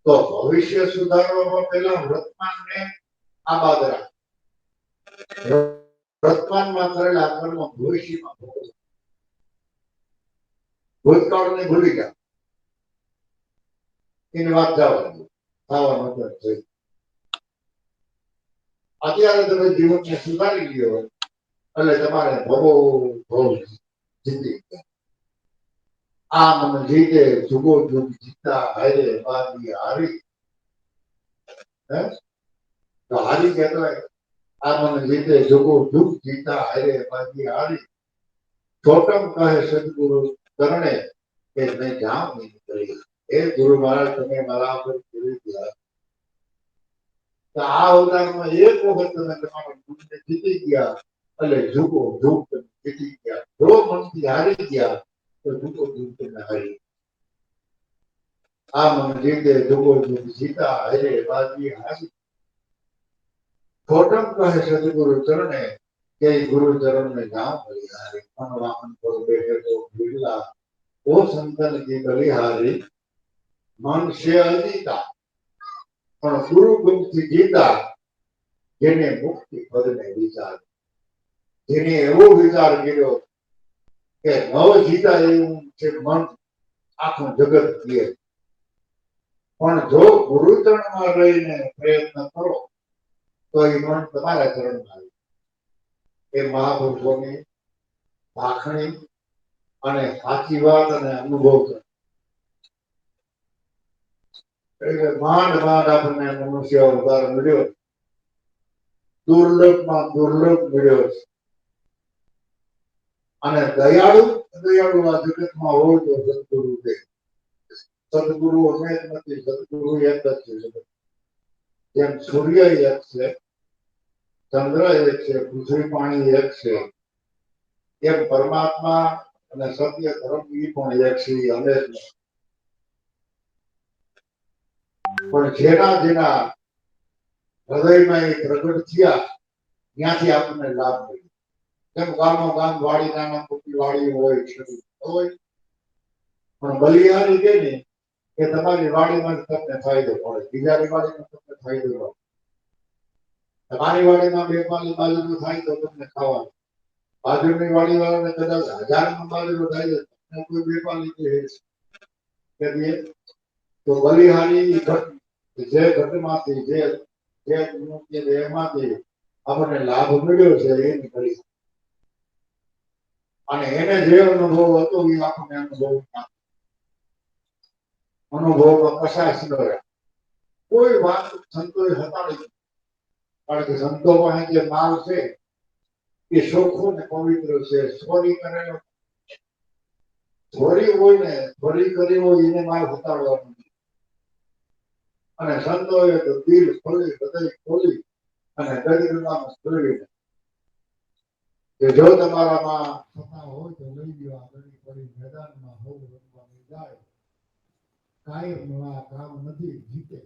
તો ભવિષ્ય સુધારવામાં પહેલા વર્તમાનને આબાદ રાખ. વર્તમાનમાં કરેલા કર્મ ભવિષ્યમાં ભૂતકાળને ભૂલી જા, એની વાત જવા દો, થવાનું નથી. અત્યારે તમે જીવનને સુધારી લ્યો એટલે તમારે ભવો જીતી ગયા. આ મને જીતે જુગો જુગ જીતા હારે બાજી હારી. તો હારી કહેવાય, આ મને જીતે જુગો જુગ જીતા હારે બાજી હારી. છોટમ કહે સદગુરુ કરણે કે મેં જામ નહીં કરી. એ ગુરુ મહારાજ તમે મારા પર કરી દીધા. તો આ અવતારમાં એક વખત તમે તમારા ગુરુને જીતી ગયા એટલે જુગો જુગ જીતી ગયા. જો મનથી હારી ગયા તો જુગો જુગ તમે હારી. આ મન જીતે જુગો જુગ જીતા હારે બાજી હારી. છોટમ કહે સદગુરુ ચરણે કે ગુરુ ચરણ में जाऊं बलिहारी. मन वाहन को बैठे तो बिरला ओ संतन की बलिहारी. મન છે અજીતા પણ ગુરુ ગુણથી જીતા જેને મુક્તિ પદને વિચાર. જેને એવો વિચાર કર્યો કે નવ જીતા એવું છે મન આખું જગત કહે, પણ જો ગુરુચરણમાં રહીને પ્રયત્ન કરો તો એ મન તમારા ચરણમાં આવે. એ મહાપુરુષોની ભાખણી અને સાચી વાત અને અનુભવ કરે. એટલે માંડ માંડ આપણને મનુષ્ય અવતાર મળ્યો, દુર્લભમાં દુર્લભ મળ્યો છે. અને દયાળુ દયાળુ આ જગતમાં હોય તો સદગુરુ છે. સદગુરુ અનેક નથી, સદગુરુ એક જ છે. જેમ સૂર્ય એક છે, ચંદ્ર એક છે, પૃથ્વી પાણી એક છે, એમ પરમાત્મા અને સત્ય ધર્મ એ પણ એક છે. અનેક પણ જેના જેના હૃદયમાં એ પ્રગટ થયા ત્યાંથી આપણને લાભ મળ્યો. જેમ ગામો ગામ વાડી નાના મોટી વાડી હોય હોય, પણ બલિહારી કે ને કે તમારી વાડીમાં તમને ફાયદો પડે, બીજાની વાડીમાં તમને ફાયદો ન પડે. તમારી વાડીમાં બે પાલી બાજુનું થાય તો તમને ખાવાનું, બાજુની વાડી વાળાને કદાચ 1000 બાજુનું થાય તો તમને કોઈ બે પાલી કે તો બલિહારી ઘટ જે ઘટમાંથી જે એમાંથી આપણને લાભ મળ્યો છે એ નીકળી, અને એને જે અનુભવ હતો એ આપણને અનુભવમાં કશાશ ન રહે. કોઈ વાત સંતોએ હતા નહીં, કારણ કે સંતો પાસે જે માલ છે એ ચોખ્ખો ને પવિત્ર છે. ચોરી કરેલો ચોરી હોય ને ચોરી કરી હોય એને માલ હતાડવાનો, અને સંતોએ તો દિલ ખોલી હૃદય ખોલી અને દરિદ્રતામાં ફેરવી કે જો તમારામાં સત્તા હોય તો લઈ ગયો આ ગળી પડી મેદાનમાં હોવ રમવાની જાય, કાયમનું આ કામ નથી જીતે.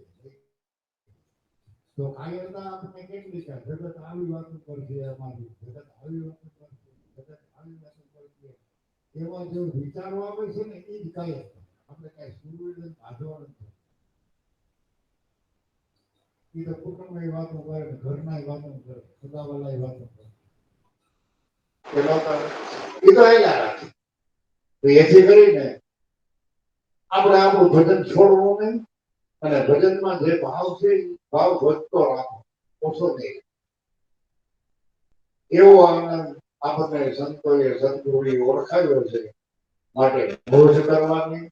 તો કાયરતા આપણે કેટલી છે, જગત આવી વાતો કરશે, અમારી જગત આવી વાતો કરશે, જગત આવી વાતો કરશે, એવા જો વિચારો આવે છે ને એ જ કાયરતા. આપણે કઈ સુરવીર બાંધવાનું છે એ તો કુટુંબની વાતો કરે, ઘરના વાતો કરે, સદાવાલા વાતો કરે, એ તો આયલા રાખે. તો એથી કરીને આપણે આપણું ભજન છોડવું નહીં, અને ભજનમાં જે ભાવ છે એ ભાવ વધતો રાખો, ઓછો નહીં. એવો આનંદ આપણને સંતોએ સદગુરુએ ઓળખાવ્યો છે. માટે મોજ કરવાની,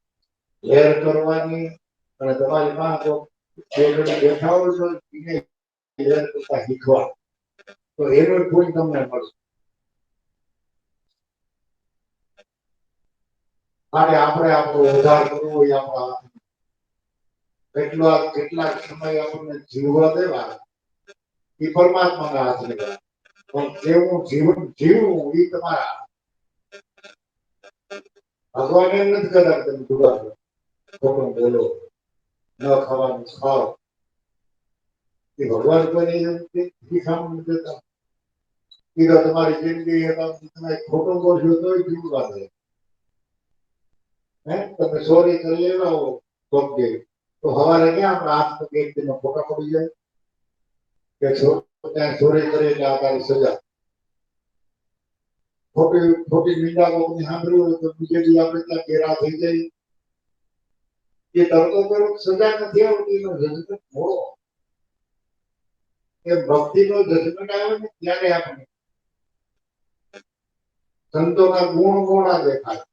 લેર કરવાની, અને તમારી પાસે બે ઘડી બેઠા હોય તો લેર કરતા શીખવા, તો એનો કોઈ તમને મળશે. માટે આપણે આપણો ઉદ્ધાર કરવો એ આપણા કેટલાક સમય આપણને જીવવા દેવા એ પરમાત્માના હાથની વાત, પણ જેવું જીવન જીવવું એ તમારા ભગવાન એમ નથી કહેતા તમે જુગાર ખોટું બોલો, ન ખાવાનું ખાઓ, એ ભગવાન કોઈને શીખામણ નથી દેતા. એ તો તમારી જિંદગી તમે ખોટું બોલશો તોય જીવવા દે. તમે ચોરી કરી લેવા પગે તો હવારે ક્યાં આપણા હાથ પગે એક દિન ફોટા પડી જાય કે ત્યાં ચોરી કરી એટલે આ તારી સજા. ખોટી ખોટી નિંદા કોકની સાંભળી હોય તો બીજે દી આપણે ત્યાં ઘેરા થઈ જાય. એ તરતો તરત સજા નથી આવતી, એનો જજમેન્ટ મોડો. એ ભક્તિનો જજમેન્ટ આવે ને ત્યારે આપણે સંતોના ગુણ મોડા દેખાય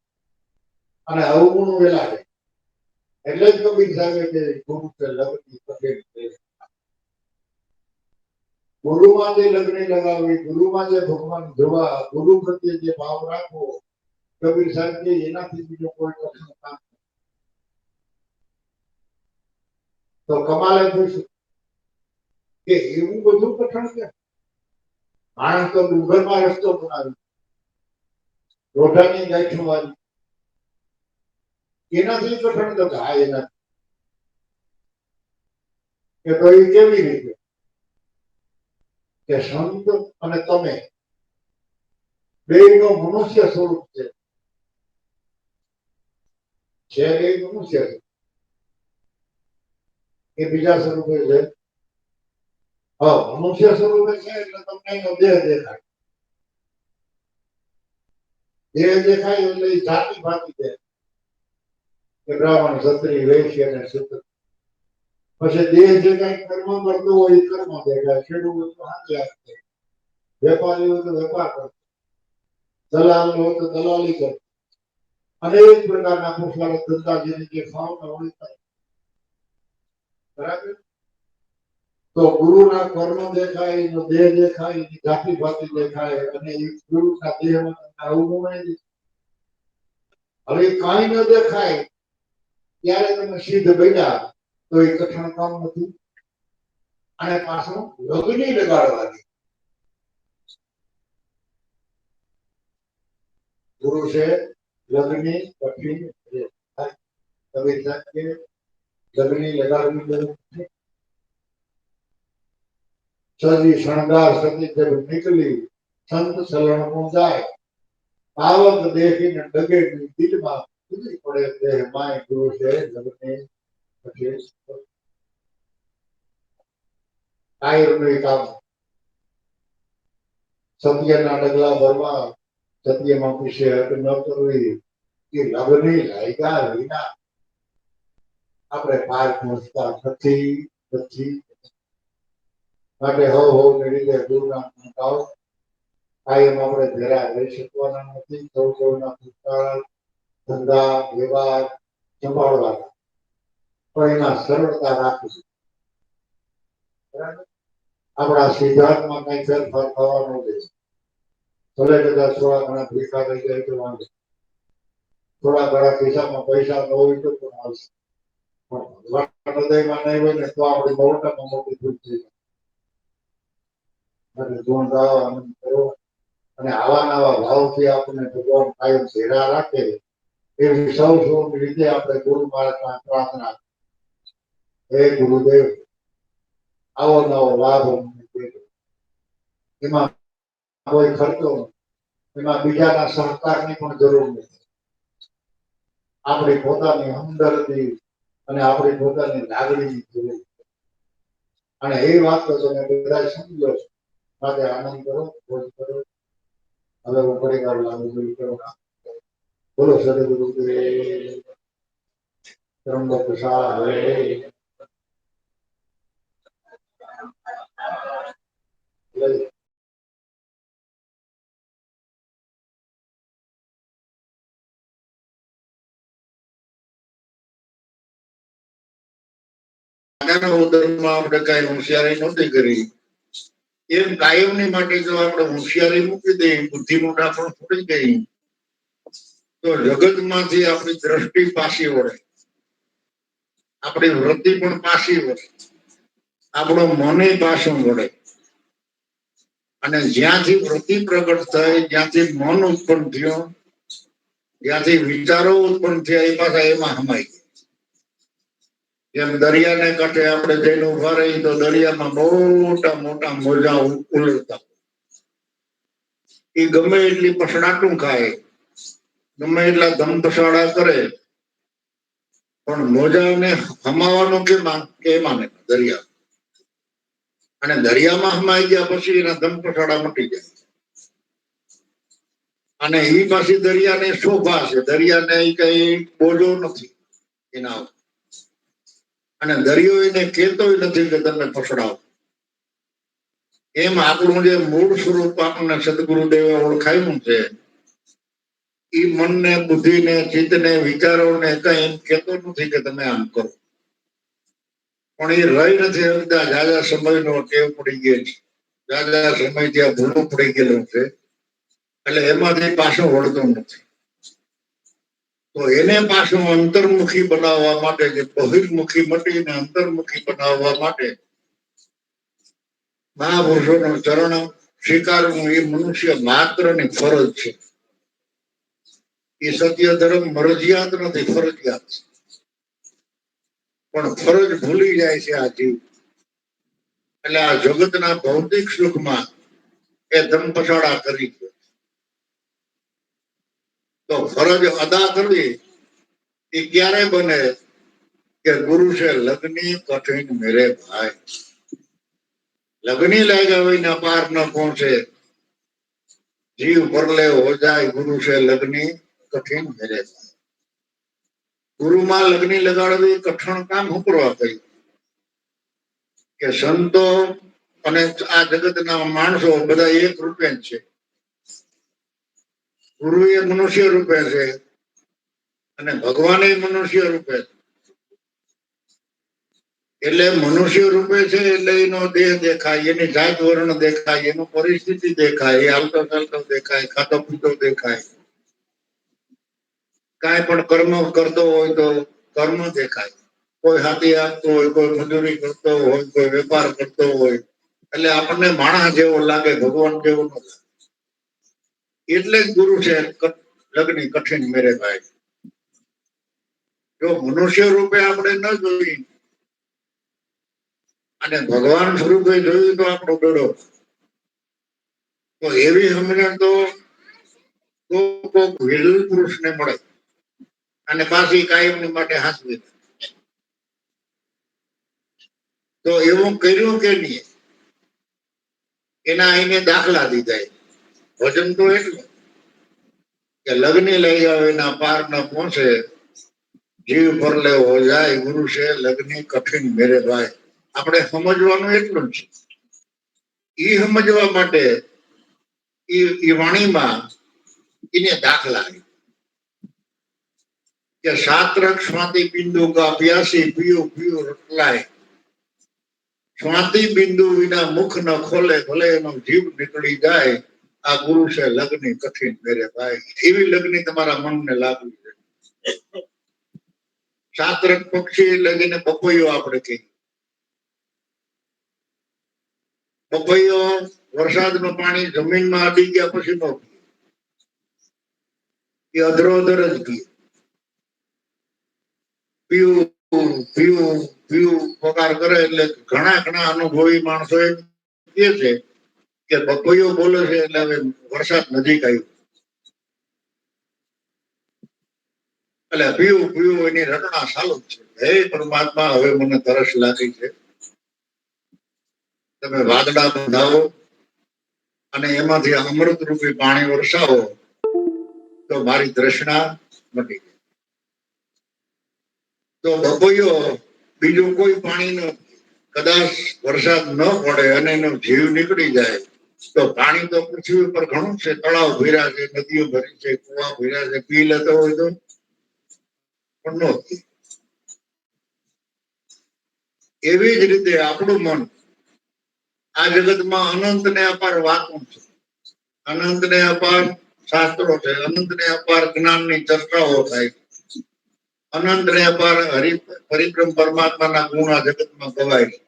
અને અવગુણ વેલા દેખાય. એટલે જ કબીર સાહેબે કે ગુરુ કે લગની પટેલ છે. ગુરુમાં જે લગ્ન લગાવી, ગુરુમાં જે ભગવાન જોવા, ગુરુ પ્રત્યે જે ભાવ રાખવો, કબીર સાહેબ કે એનાથી બીજો કોઈ કઠણ કામ. તો કમાલે પૂછ્યું કે એવું બધું કઠણ છે? માણસ તો ડુંગરમાં રસ્તો બનાવ્યો, રોઢાની ગાંઠો વાળી, એનાથી કઠણ તો હા એના કે તો એ કેવી રીતે કે સંત અને તમે બેયનો મનુષ્ય સ્વરૂપ છે એ મનુષ્ય છે, એ બીજા સ્વરૂપે છે. હા, મનુષ્ય સ્વરૂપે છે એટલે તમને એનો દેહ દેખાય, દેહ દેખાય એટલે જાતિ ફાતી જાય કે બ્રાહ્મણ ક્ષત્રિય વૈશ્ય અને શૂદ્ર. પછી દેહ જે કઈ કર્મ કરતો હોય એ કર્મ દેખાય, ખેડૂત હોય તો હાથી આપે, વેપારી હોય તો વેપાર કરે, દલાલ હોય તો દલાલી કરે, અનેક પ્રકારના પુરુષાર્થ ધંધા જેની જે ભાવના હોય થાય. બરાબર. તો ગુરુના કર્મ દેખાય, દેહ દેખાય, જાતિ ભાતિ દેખાય, અને એ ગુરુના દેહમાં આવું હોય. હવે કાંઈ ન દેખાય ત્યારે તમે સિદ્ધ બન્યા તો એ કઠણ કામ નથી. અને પાછું લગ્ની લગાડવાની. ગુરુ છે લગ્ની કઠિન લગ્ની લગાડવી જરૂર છે. સજી શણગાર સતી જરૂર નીકળી સંત સલણ જાય. આવક દેખીને ડગે દિલમાં ઉતરી પડે દેહ માય ગુરુ છે લગ્ની કઠિન. કાયરનું કામ સત્યના ડગલા ભરવા, સત્યમાં પૂછે ન કરવી કે લગ્ની લાયકા વિના આપણે પાર પહોંચતા નથી. માટે હો ને રીતે ગુરુના ગાઓ કાયમ આપણે ભેરા રહી શકવાના નથી. સૌના પુસ્તક ધંધા વ્યવહાર સંભાળવાના પણ એમાં સરળતા રાખવી. આપણા સિદ્ધાંતમાં કઈ ફેરફાર થવાનો છે. ભલે કદાચ થોડા ઘણા ભેગા થઈ જાય તો વાંધો, થોડા ઘણા ખિસ્સામાં પૈસા ન હોય તો પણ આવશે. હૃદયમાં નહીં હોય ને તો આપણી મોટામાં મોટી ભૂલ થઈ જાય. ગુણ ગાવા આનંદ કરો અને આવા નવા ભાવથી આપણને ભગવાન કાયમ ઘેરા રાખે એવી સૌ રીતે આપણે ગુરુ મહારાજના પ્રાર્થના. હે ગુરુદેવ આવો નવો લાભ એમાં કોઈ ખર્ચો એમાં બીજાના સહકારની પણ જરૂર નથી. આપણી પોતાની હમદર્દી અને આપણી પોતાની લાગણીની જરૂર. અને એ વાત તો તમે બધા સમજો છો માટે આનંદ કરો ભોજ કરો. હવે હું પરિવાર લાગુ કરો. બોલો સદગુરુદેવ ત્રંબક સાહેબ. આપણે કઈ હોશિયારી નહોતી કરી એમ કાયમની માટે જો આપણે હોશિયારી મૂકી દઈએ, બુદ્ધિ મોટા પણ છોડી ગઈ તો જગતમાંથી આપણી દ્રષ્ટિ પાછી વળે, આપણી વૃત્તિ પણ પાછી વળે, આપણો મને પાછું વળે. અને જ્યાંથી વૃત્તિ પ્રગટ થઈ, જ્યાંથી મન ઉત્પન્ન થયો, જ્યાંથી વિચારો ઉત્પન્ન થયા એ પાછા એમાં હમાય. જેમ દરિયાને કાંઠે આપણે જઈને ઉભા રહી તો દરિયામાં મોટા મોટા મોજા ઉલળતા. એ ગમે એટલી પસડાટું ખાય, ગમે એટલા ધમપછાડા કરે, પણ મોજાને હમાવાનું કે માને દરિયા. અને દરિયામાં હમાઈ ગયા પછી એના ધમપછાડા મટી જાય. અને એ પાછી દરિયાને શોભા છે, દરિયાને કઈ બોજો નથી એના. અને દરિયો એને કહેતોય નથી કે તમે પસડાવો. એમ આપણું જે મૂળ સ્વરૂપ આપણને સદગુરુદેવે ઓળખાયું છે એ મનને, બુદ્ધિને, ચિત્તને, વિચારોને કઈ એમ કહેતો નથી કે તમે આમ કરો. પણ એ રહી નથી શકતા. જાજા સમયનો ટેવ પડી ગયો છે, જાજા સમય ત્યાં ભૂલું પડી ગયેલું છે, એટલે એમાંથી પાછું વળતું નથી. તો એને પાછું અંતર્મુખી બનાવવા માટે, જે બહિર્મુખી મટીને અંતર્મુખી બનાવવા માટે મહાપુરુષોનું ચરણ સ્વીકારવું એ મનુષ્ય માત્રની ફરજ છે. એ સત્ય ધર્મ મરજિયાત નથી, ફરજિયાત છે. પણ ફરજ ભૂલી જાય છે આ જીવ. એટલે આ જગતના ભૌતિક સુખમાં એ ધમપછાડા કરી છે. તો ફરજ અદા કરવી એ ક્યારે બને કે ગુરુ છે લગ્ની કઠિન મેરે ભાઈ. લગ્ની લાગ્યા હોય ને પાર ન પહોંચે जीव परले हो जाए गुरु से लगनी कठिन मेरे। गुरु में लगनी लगाड़वी कठिन काम हूँ करवा कही કે સંતો અને આ જગતના માણસો બધા એક રૂપે જ છે. ગુરુ એ મનુષ્ય રૂપે છે અને ભગવાન એ મનુષ્ય રૂપે છે. એટલે મનુષ્ય રૂપે છે એટલે એનો દેહ દેખાય, એની જાત વર્ણ દેખાય, એનું પરિસ્થિતિ દેખાય, એ હાલતો ચાલતો દેખાય, ખાતો પીતો દેખાય, કાંઈ પણ કર્મ કરતો હોય તો કર્મ દેખાય. કોઈ હાથી આપતો હોય, કોઈ મજૂરી કરતો હોય, કોઈ વેપાર કરતો હોય, એટલે આપણને માણસ જેવો લાગે, ભગવાન જેવો ન લાગે. એટલે જ ગુરુ છે લગ્ન કઠિન મેરે ભાઈ. જો મનુષ્ય રૂપે આપણે ન જોઈ અને ભગવાન સ્વરૂપે જોયું તો આપણો બેડો. તો એવી સમજણ તો કોક વિરલ પુરુષને મળે અને પાછી કાયમની માટે હાંસવી. તો એવું કર્યું કે નહીં એના એને દાખલા દીધા. વચન તો એટલું કે લગ્ન લઈ આવે ના પાર ન પહોંચે, જીવ પરલે હો જાય ગુરુ છે લગ્ન કઠિન મેરે ભાઈ. આપણે સમજવાનું એટલું જ છે. એ સમજવા માટે એ વાણીમાં એને દાખલા કે સાત્રક સ્વાતિ બિંદુ કા અભ્યાસી પીયું પીયું રટલાય. સ્વાતિ બિંદુ વિના મુખ ન ખોલે ભલે એનો જીવ નીકળી જાય. આ ગુરુ છે લગ્ન કઠિન મેરે ભાઈ. એવી લગ્ન તમારા મનને લાગવી છે. સાત્રક પક્ષી લગીને પપૈયો આપણે કહીએ. પપૈયો વરસાદનું પાણી જમીનમાં અડી ગયા પછી નો એ અધરો અધર જ પીએ. પીવું પીવું પીવું પગાર કરે એટલે ઘણા અનુભવી માણસો એ કહે છે કે પપૈયો બોલે છે એટલે હવે વરસાદ નજીક આવ્યો. એટલે પીવું પીવું એની રટણા ચાલુ જ છે. હે પરમાત્મા હવે મને તરસ લાગી છે, તમે વાદળા બંધાવો અને એમાંથી અમૃત રૂપી પાણી વરસાવો તો મારી તૃષ્ણા મટી જાય. તો બપોયો બીજું કોઈ પાણી ન, કદાચ વરસાદ ન પડે અને એનો જીવ નીકળી જાય તો પાણી તો પૃથ્વી ઉપર ઘણું છે. તળાવ ભર્યા છે, નદીઓ ભરી છે, કુવા ભર્યા છે, પી લેતો હોય તો પણ ન. એવી જ રીતે આપણું મન આ જગતમાં અનંત ને અપાર વાતો છે, અનંત ને અપાર શાસ્ત્રો છે, અનંત ને અપાર જ્ઞાનની ચર્ચાઓ થાય, અનંત ને અપાર પરિક્રમ પરમાત્માના ગુણ આ જગતમાં ગવાય છે.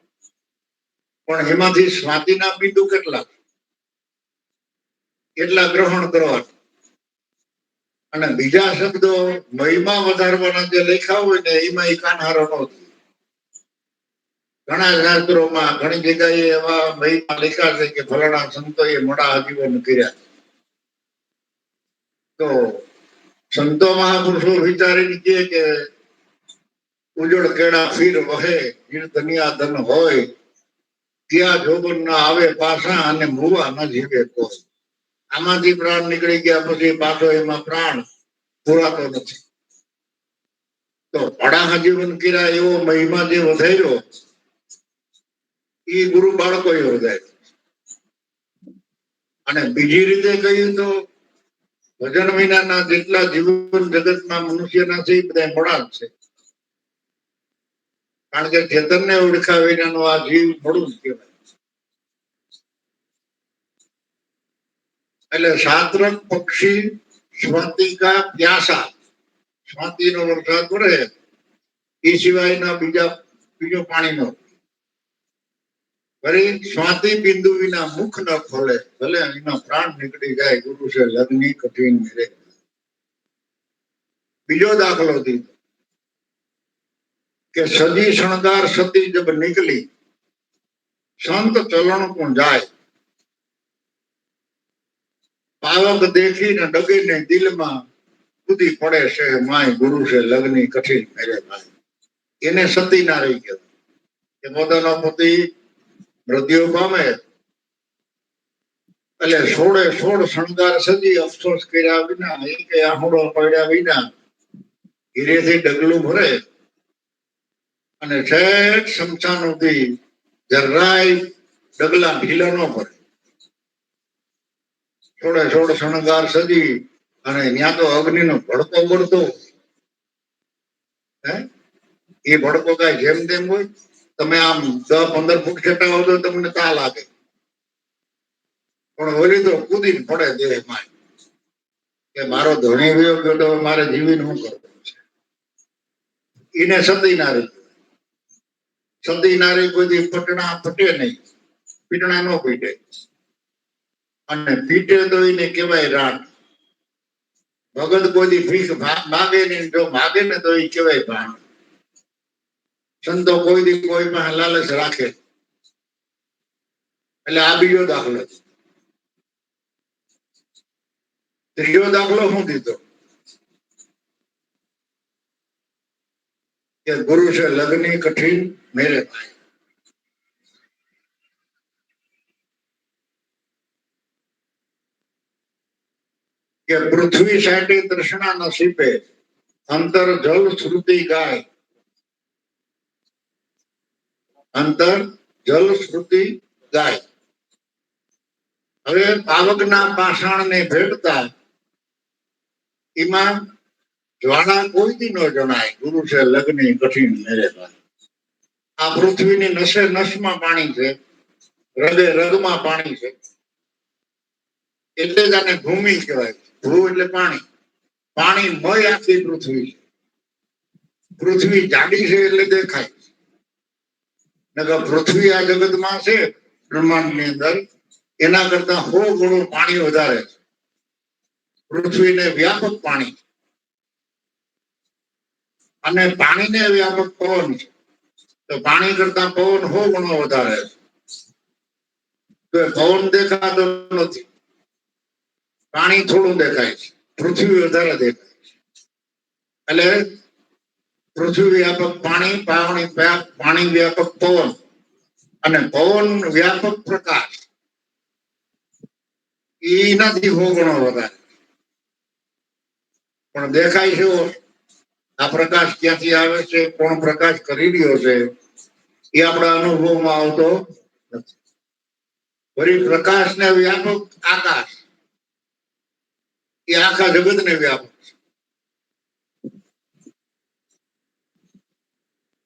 પણ એમાંથી સ્વાતિના બિંદુ એટલા ગ્રહણ કરવા અને બીજા શબ્દો મહિમા વધારવાના જે લેખા હોય ને એમાં એ કાનહારો ન થાય. ઘણા શાસ્ત્રોમાં ઘણી જગ્યાએ એવા મહિમા લેખા છે કે ફલાણા સંતોએ મોટા આજીવન કર્યા. તો સંતો મહાપુરુષો વિચારીને કહે કે ઉજળ કેળા ફીર વહે દનિયા ધન હોય, ત્યાં જોબન ના આવે પાછા અને મુવા ન જીવે કોઈ. આમાંથી પ્રાણ નીકળી ગયા પછી પાછો એમાં પ્રાણ પુરાતો નથી. તો ભડા જીવન કર્યા એવો મહિમા જે વધાર્યો એ ગુરુ બાળકો એ વધાર્યો. અને બીજી રીતે કહ્યું તો ભજન વિનાના જેટલા જીવન જગતના મનુષ્યના છે એ બધા મોડા જ છે. કારણ કે ચેતનને ઓળખા વિનાનો આ જીવ મોડું જ કહેવાય. એટલે સાત્રક પક્ષી સ્વાતિકા પ્યાસા, સ્વાતિનો વરસાદ પડે એ સિવાયના બીજો પાણી નો. ફરી સ્વાતિ બિંદુ વિના મુખ ન ખોલે ભલે એના પ્રાણ નીકળી જાય ગુરુ છે લગ્ન કઠિન મેરે. બીજો દાખલો દીધો કે સજી શણગાર સતી જબ નીકળી સંત ચલણ કો જાય, પાવક દેખીને ડગીને દિલમાં કૂદી પડે છે માય ગુરુ છે લગ્ન કઠિન મેરે ભાઈ. એને સતી ના રહી ગયો કે પોતાનો પતિ મૃત્યુ પામે એટલે 16 શણગાર સજી અફસોસ કર્યા વિના કે આહુડો પડ્યા વિના ધીરેથી ડગલું ભરે અને ઠેઠ શમશાન સુધી જરાય ડગલા ઢીલા ન ભરે. 16 શણગાર સજી અને ત્યાં તો અગ્નિનો ભડકો પડતો. હે એ ભડકો કઈ જેમ તેમ હોય? તમે આમ 10-15 ફૂટ છેટા હો તો તમને તા લાગે, પણ ઓલી તો કૂદીને પડે દેહમાં કે મારો ધણી વયો ગયો તો મારે જીવીને શું કરવું છે. એને સતી નારી, સતી નારી કોઈ પટણા પટે નહીં, પીટણા ન પીટે, અને પીટે તો એને કહેવાય રાત. ભગત કોઈ ભીખ માગે નહીં, જો માગે ને તો એ કહેવાય ભાણ. સંતો કોઈ દી કોઈ પાસે લાલચ રાખે. એટલે આ બીજો દાખલો છે. ત્રીજો દાખલો શું દીધો કે ગુરુ છે લગ્ની કઠિન મેરે ભાઈ. કે પૃથ્વી સાટી તૃષ્ણા નસીબે અંતર જલ શ્રુતિ ગાય. અંતર જલ શ્રુતિ ગાય. હવે પાવકના પાષાણને ભેટતા એમાં જ્વાળા કોઈથી ન જણાય. ગુરુ છે લગ્ની કઠિન મેરે ભાઈ. આ પૃથ્વીની નસે નસમાં પાણી છે, રગે રગમાં પાણી છે, એટલે જ આને ભૂમિ કહેવાય. ધ્રુવ એટલે પાણી, પાણી મય આખી પૃથ્વી છે. પૃથ્વી જાડી છે એટલે દેખાય. નકર પૃથ્વી આ જગતમાં છે બ્રહ્માંડની અંદર એના કરતા 100 ગણું પાણી વધારે છે. પૃથ્વીને વ્યાપક પાણી અને પાણીને વ્યાપક પવન છે. તો પાણી કરતા પવન 100 ગણો વધારે છે. તો પવન દેખાતો નથી, પાણી થોડું દેખાય છે, પૃથ્વી વધારે દેખાય છે. એટલે પૃથ્વી વ્યાપક પાણી, પાણી વ્યાપક પવન અને પવન વ્યાપક પ્રકાશ. એનાથી 100 ગણો વધારે પણ દેખાય છે. આ પ્રકાશ ક્યાંથી આવે છે, કોણ પ્રકાશ કરી રહ્યો છે, એ આપણા અનુભવમાં આવતો નથી. વળી પ્રકાશ ને વ્યાપક આકાશ, એ આખા જગત ને વ્યાપક છે.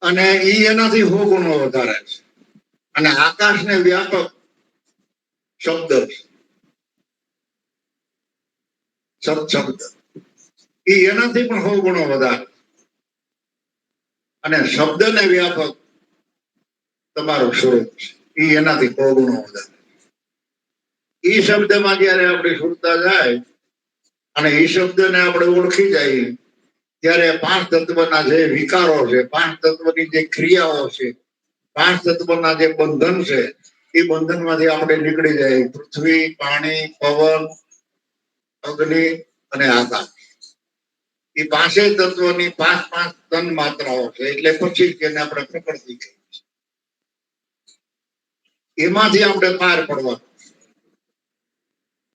અને એનાથી 100 ગણો વધારે છે. અને આકાશ ને વ્યાપક શબ્દ છે, સત્શબ્દ, એ એનાથી પણ 100 ગણો વધારે. અને શબ્દ ને વ્યાપક તમારું સ્વરૂપ છે, એ એનાથી 100 ગણો વધારે. એ શબ્દમાં જયારે આપણી સુરતા જાય અને એ શબ્દને આપણે ઓળખી જાય ત્યારે 5 તત્વના જે વિકારો છે, 5 તત્વની જે ક્રિયાઓ છે, 5 તત્વના જે બંધન છે, એ બંધનમાંથી આપણે નીકળી જાય. પૃથ્વી, પાણી, પવન, અગ્નિ અને આકાશ. એ 5 તત્વની 5 તન માત્રાઓ છે. એટલે પછી તેને આપણે પ્રકૃતિ કહીએ. એમાંથી આપણે પાર પડવાનું.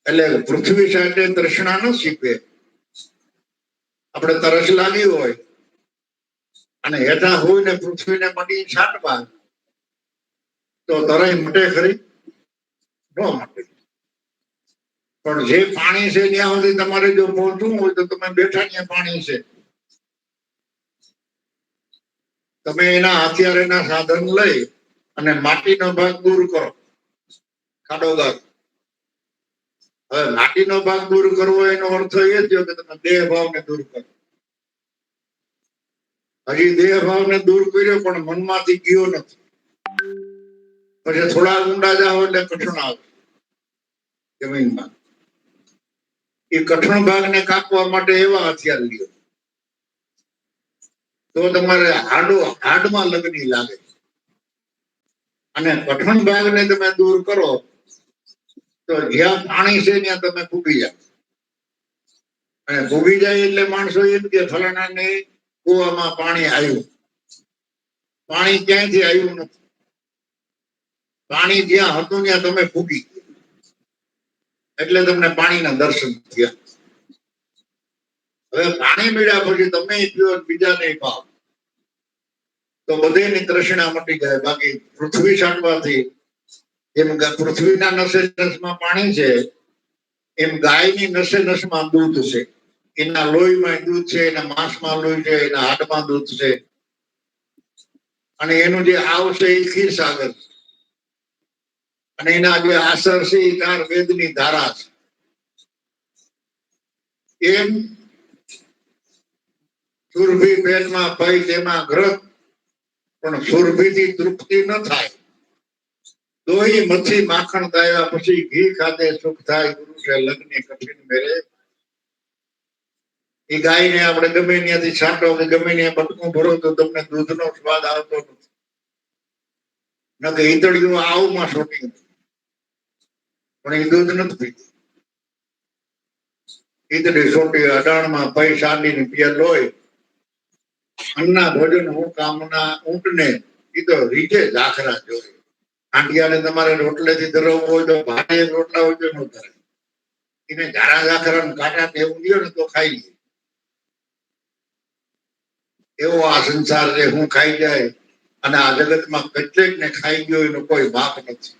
એટલે પૃથ્વી સાથે તૃષ્ણા ન શીખવે. આપણે તરસ લાગી હોય અને હેઠા હોય ને પૃથ્વીને મળી છાંટવા તો તરાઈ મટે ખરી? ન મટે. પણ જે પાણી છે ત્યાં સુધી તમારે જો પહોંચવું હોય તો તમે બેઠા ત્યાં પાણી છે, તમે એના હથિયારના સાધન લઈ અને માટીનો ભાગ દૂર કરો, ખાડોગાર. હવે માટીનો ભાગ દૂર કરવો એનો અર્થ એ થયો કે તમે દેહ ભાવને દૂર કરો. હજી દેહ ભાવને દૂર કર્યો પણ મનમાંથી ગયો નથી. પછી થોડા ઊંડા જાઓ એટલે કઠણ આવે જમીનમાં. એ કઠણ ભાગને કાપવા માટે એવા હથિયાર લ્યો તો તમારે હાડમાં લગની લાગે. અને કઠણ ભાગને તમે દૂર કરો તો જ્યાં પાણી છે ત્યાં તમે ફૂગી જાઓ. અને ફૂગી જાય એટલે માણસો એમ કે ફલાણાને કુવામાં પાણી આવ્યું. પાણી ક્યાંયથી આવ્યું નથી. પાણી જ્યાં હતું ત્યાં તમે ફૂગી. એટલે તમને પાણીના દર્શન થયા. હવે પાણી મળ્યા પછી તમે પીઓ બીજા નહીં પાવ તો બધેની તૃષ્ણા મટી જાય. બાકી પૃથ્વી છાંટવાથી એમ પૃથ્વીના નસે નસમાં પાણી છે, એમ ગાયની નસે નસમાં દૂધ છે. એના લોહીમાં દૂધ છે, એના માંસમાં લોહી છે, એના હાડમાં દૂધ છે, અને એનું જે આવ છે એ ક્ષીરસાગર છે, અને એના જે આસર છે એ ચાર વેદની ધારા છે. એમ સુરભી પેટમાં પઈ તેમાં ગ્રહ, પણ સુરભીથી તૃપ્તિ ન થાય. દોહી મચ્છી માખણ ગાયા પછી ઘી ખાતે સુખ થાય. ગુરુ છે લગ્ન કઠિન મેરે. એ ગાયને આપણે ગમે ત્યાંથી છાંટો કે ગમે ત્યાં બટકું ભરો તો તમને દૂધનો સ્વાદ આવતો નથી. ન કે ઈતળીઓ આવમાં શોટી, પણ એ દૂધ નથી પીતી. ઈતળી સોટી અડાણમાં પૈ સાંડીને પિયર લોય. અન્ના ભોજન હું કામના ઊંટને એ તો રીજે ઝાખરા જોઈ. આંડિયાને તમારે રોટલેથી ધરવવું હોય તો ભારે રોટલા હોય તો ન ધરે. એને ઝારા ઝાખરા કાંટા ટેવું દો ને તો ખાઈ લે. એવો આ સંસાર છે. હું ખાઈ જાય અને આ જગતમાં કેટલેક ને ખાઈ ગયો એનો કોઈ બાપ નથી.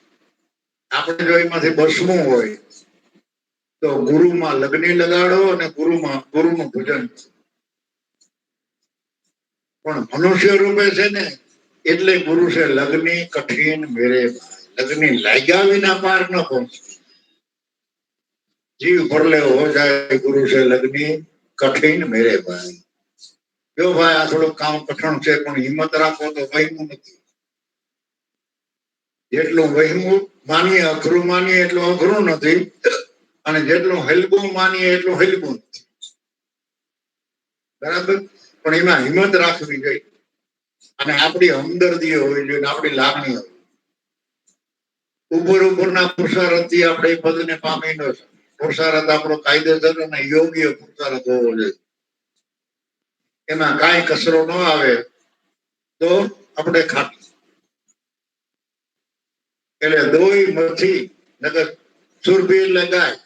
આપણે જો એમાંથી બસવું હોય તો ગુરુમાં લગ્ન લગાડો અને ગુરુનું ભજન. પણ મનુષ્ય રૂપે છે ને એટલે ગુરુ છે લગ્ન કઠિન મેરે. લગ્ન લાગ્યા વિના પાર ન પહોંચે. જીવ પરલે હો જાય ગુરુ છે લગ્ન કઠિન મેરે ભાઈ. જો ભાઈ આ થોડું કામ કઠણ છે, પણ હિંમત રાખો તો વહેમું નથી. જેટલું વહેમું માનીએ અઘરું માનીએ એટલું અઘરું નથી, અને જેટલું હલકું માનીએ એટલું હલકું નથી. બરાબર. પણ એમાં હિંમત રાખવી જોઈએ, અને આપણી હમદર્દી હોવી જોઈએ, આપણી લાગણી હોય. ઉપરના પુરુષાર્થથી આપણે એ પદને પામી ન શકીએ. પુરુષાર્થ આપણો કાયદેસર અને યોગ્ય પુરુષાર્થ હોવો જોઈએ. એમાં કાંઈ કચરો ન આવે તો આપણે ખાટ. એટલે દોઈ મથી નગર સુરભી લગાય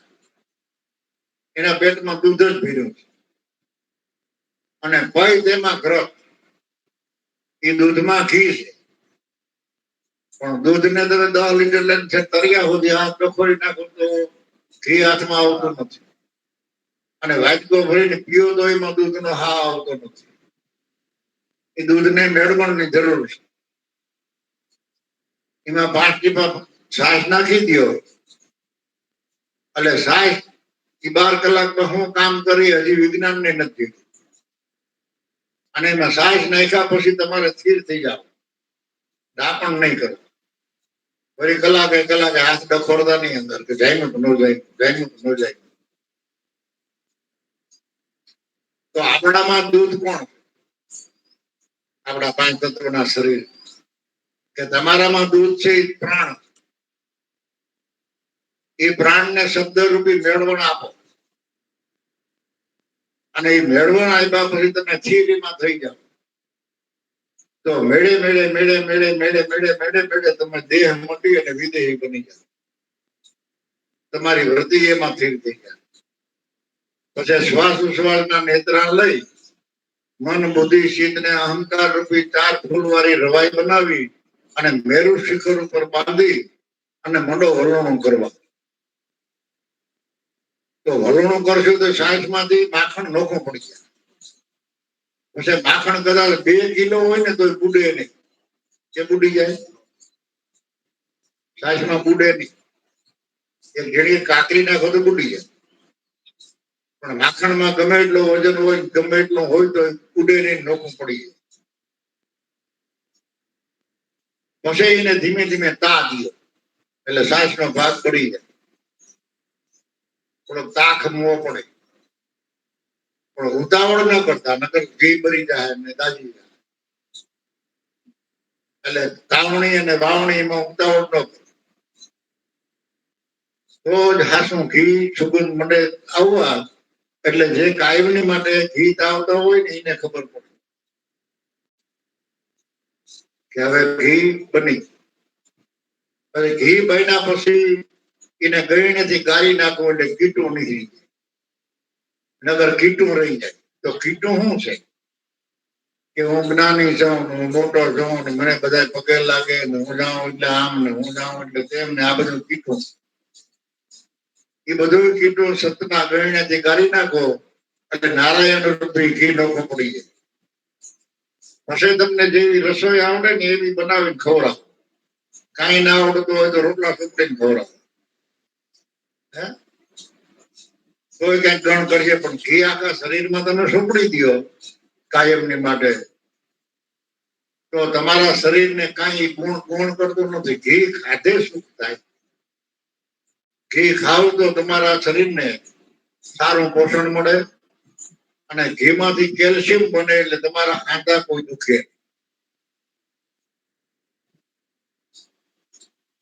એના પેટમાં દૂધ જ ભર્યું છે, અને ભય તેમાં ગ્રહ એ દૂધમાં ઘી છે. પણ દૂધ ને તમે 10 લીટર લઈને છે તરિયા સુધી હાથ ડખોરી નાખો તો ઘી હાથમાં આવતું નથી. અને વાટકો ભરીને પીઓ તો એમાં દૂધનો હા આવતો નથી. એ દૂધને મેળવણની જરૂર છે. એમાં 5 ટીપા છાશ નાખી દો એટલે છાશ એ 12 કલાકમાં હું કામ કરી હજી વિજ્ઞાનને નથી. અને એમાં છાશ નાખ્યા પછી તમારે સ્થિર થઈ જાવ, દાપણ નહીં કરો. વળી કલાકે હાથ ડખોરતા નહીં અંદર કે જાય ન જાય. તો આપણામાં દૂધ કોણ? આપણા 5 તત્વના શરીર. કે તમારામાં દૂધ છે એ પ્રાણ. એ પ્રાણને શબ્દરૂપી મેળવણ આપો, અને એ મેળવણ આપ્યા પછી તમે થિયરીમાં થઈ જાઓ તો મેળે મેળે મેળે મેળે મેળે મેળે મેળે મેળે તમે દેહ મટી અને વિદેહી બની જાય. તમારી વૃત્તિ એમાં સ્થિર થઈ જાય. પછી શ્વાસ ઉશ્વાસના નેત્રા લઈ મન બુદ્ધિ શીત ને અહંકાર રૂપી 4 ફૂલ વાળી રવાઈ બનાવી અને મેરુ શિખર ઉપર બાંધી અને મંડો વલણો કરવા. તો વલણો કરશો તો સાયન્સમાંથી માખણ નોખું પડી જાય. પછી માખણ કદાચ 2 કિલો હોય ને તો બુડે નહીં. કે બુડી જાય? સાયન્સમાં બુડે નહીં. એક ઘેડી કાકરી નાખો તો બુડી જાય. પણ માખણમાં ગમે એટલો વજન હોય, ગમે એટલો હોય તો ઉડે નહીં, નોખું પડી જાય. પછી એને ધીમે ધીમે તા દો એટલે સાસનો ભાગ પડી જાય. થોડો તા ખમવો પડે, પણ ઉતાવળ ન કરતા, નકર ઘી બરી જાય ને દાજી જાય. એટલે તાવણી અને વાવણી એમાં ઉતાવળ ન કરતા. રોજ હાસું ઘી સુગંધ મંડે આવવા એટલે જે કાયમની માટે ઘી તાવતા હોય ને એને ખબર પડે કે હવે ઘી બની. હવે ઘી બન્યા પછી એને ગળીનેથી ગાળી નાખો એટલે કીટું નીકળી જાય. નગર કીટું રહી જાય. તો કીટું શું છે કે હું જ્ઞાની છું, હું મોટો છું, મને બધા પગે લાગે ને હું જાઉં એટલે આમ ને હું જાઉં એટલે તેમ ને આ બધું કીટું. એ બધું કીટું સતના ગળીનેથી ગાળી નાખો એટલે નારાયણ રૂપી ઘી નોખો પડી જાય. પછી તમને જેવી રસોઈ આવડે ને એવી બનાવીને ખવડાવો. કાંઈ ના આવડતું હોય તો રોટલા સુકડીને ખવડાવો. કોઈ કઈ ગ્રહણ કરીએ પણ ઘી આખા શરીરમાં તમે સુપડી દો કાયમની માટે તો તમારા શરીરને કાંઈ ગુણ કરતું નથી. ઘી ખાધે સુખ થાય. ઘી ખાવ તો તમારા શરીરને સારું પોષણ મળે અને ઘીમાંથી કેલ્શિયમ બને એટલે તમારા આંટા કોઈ દુખે.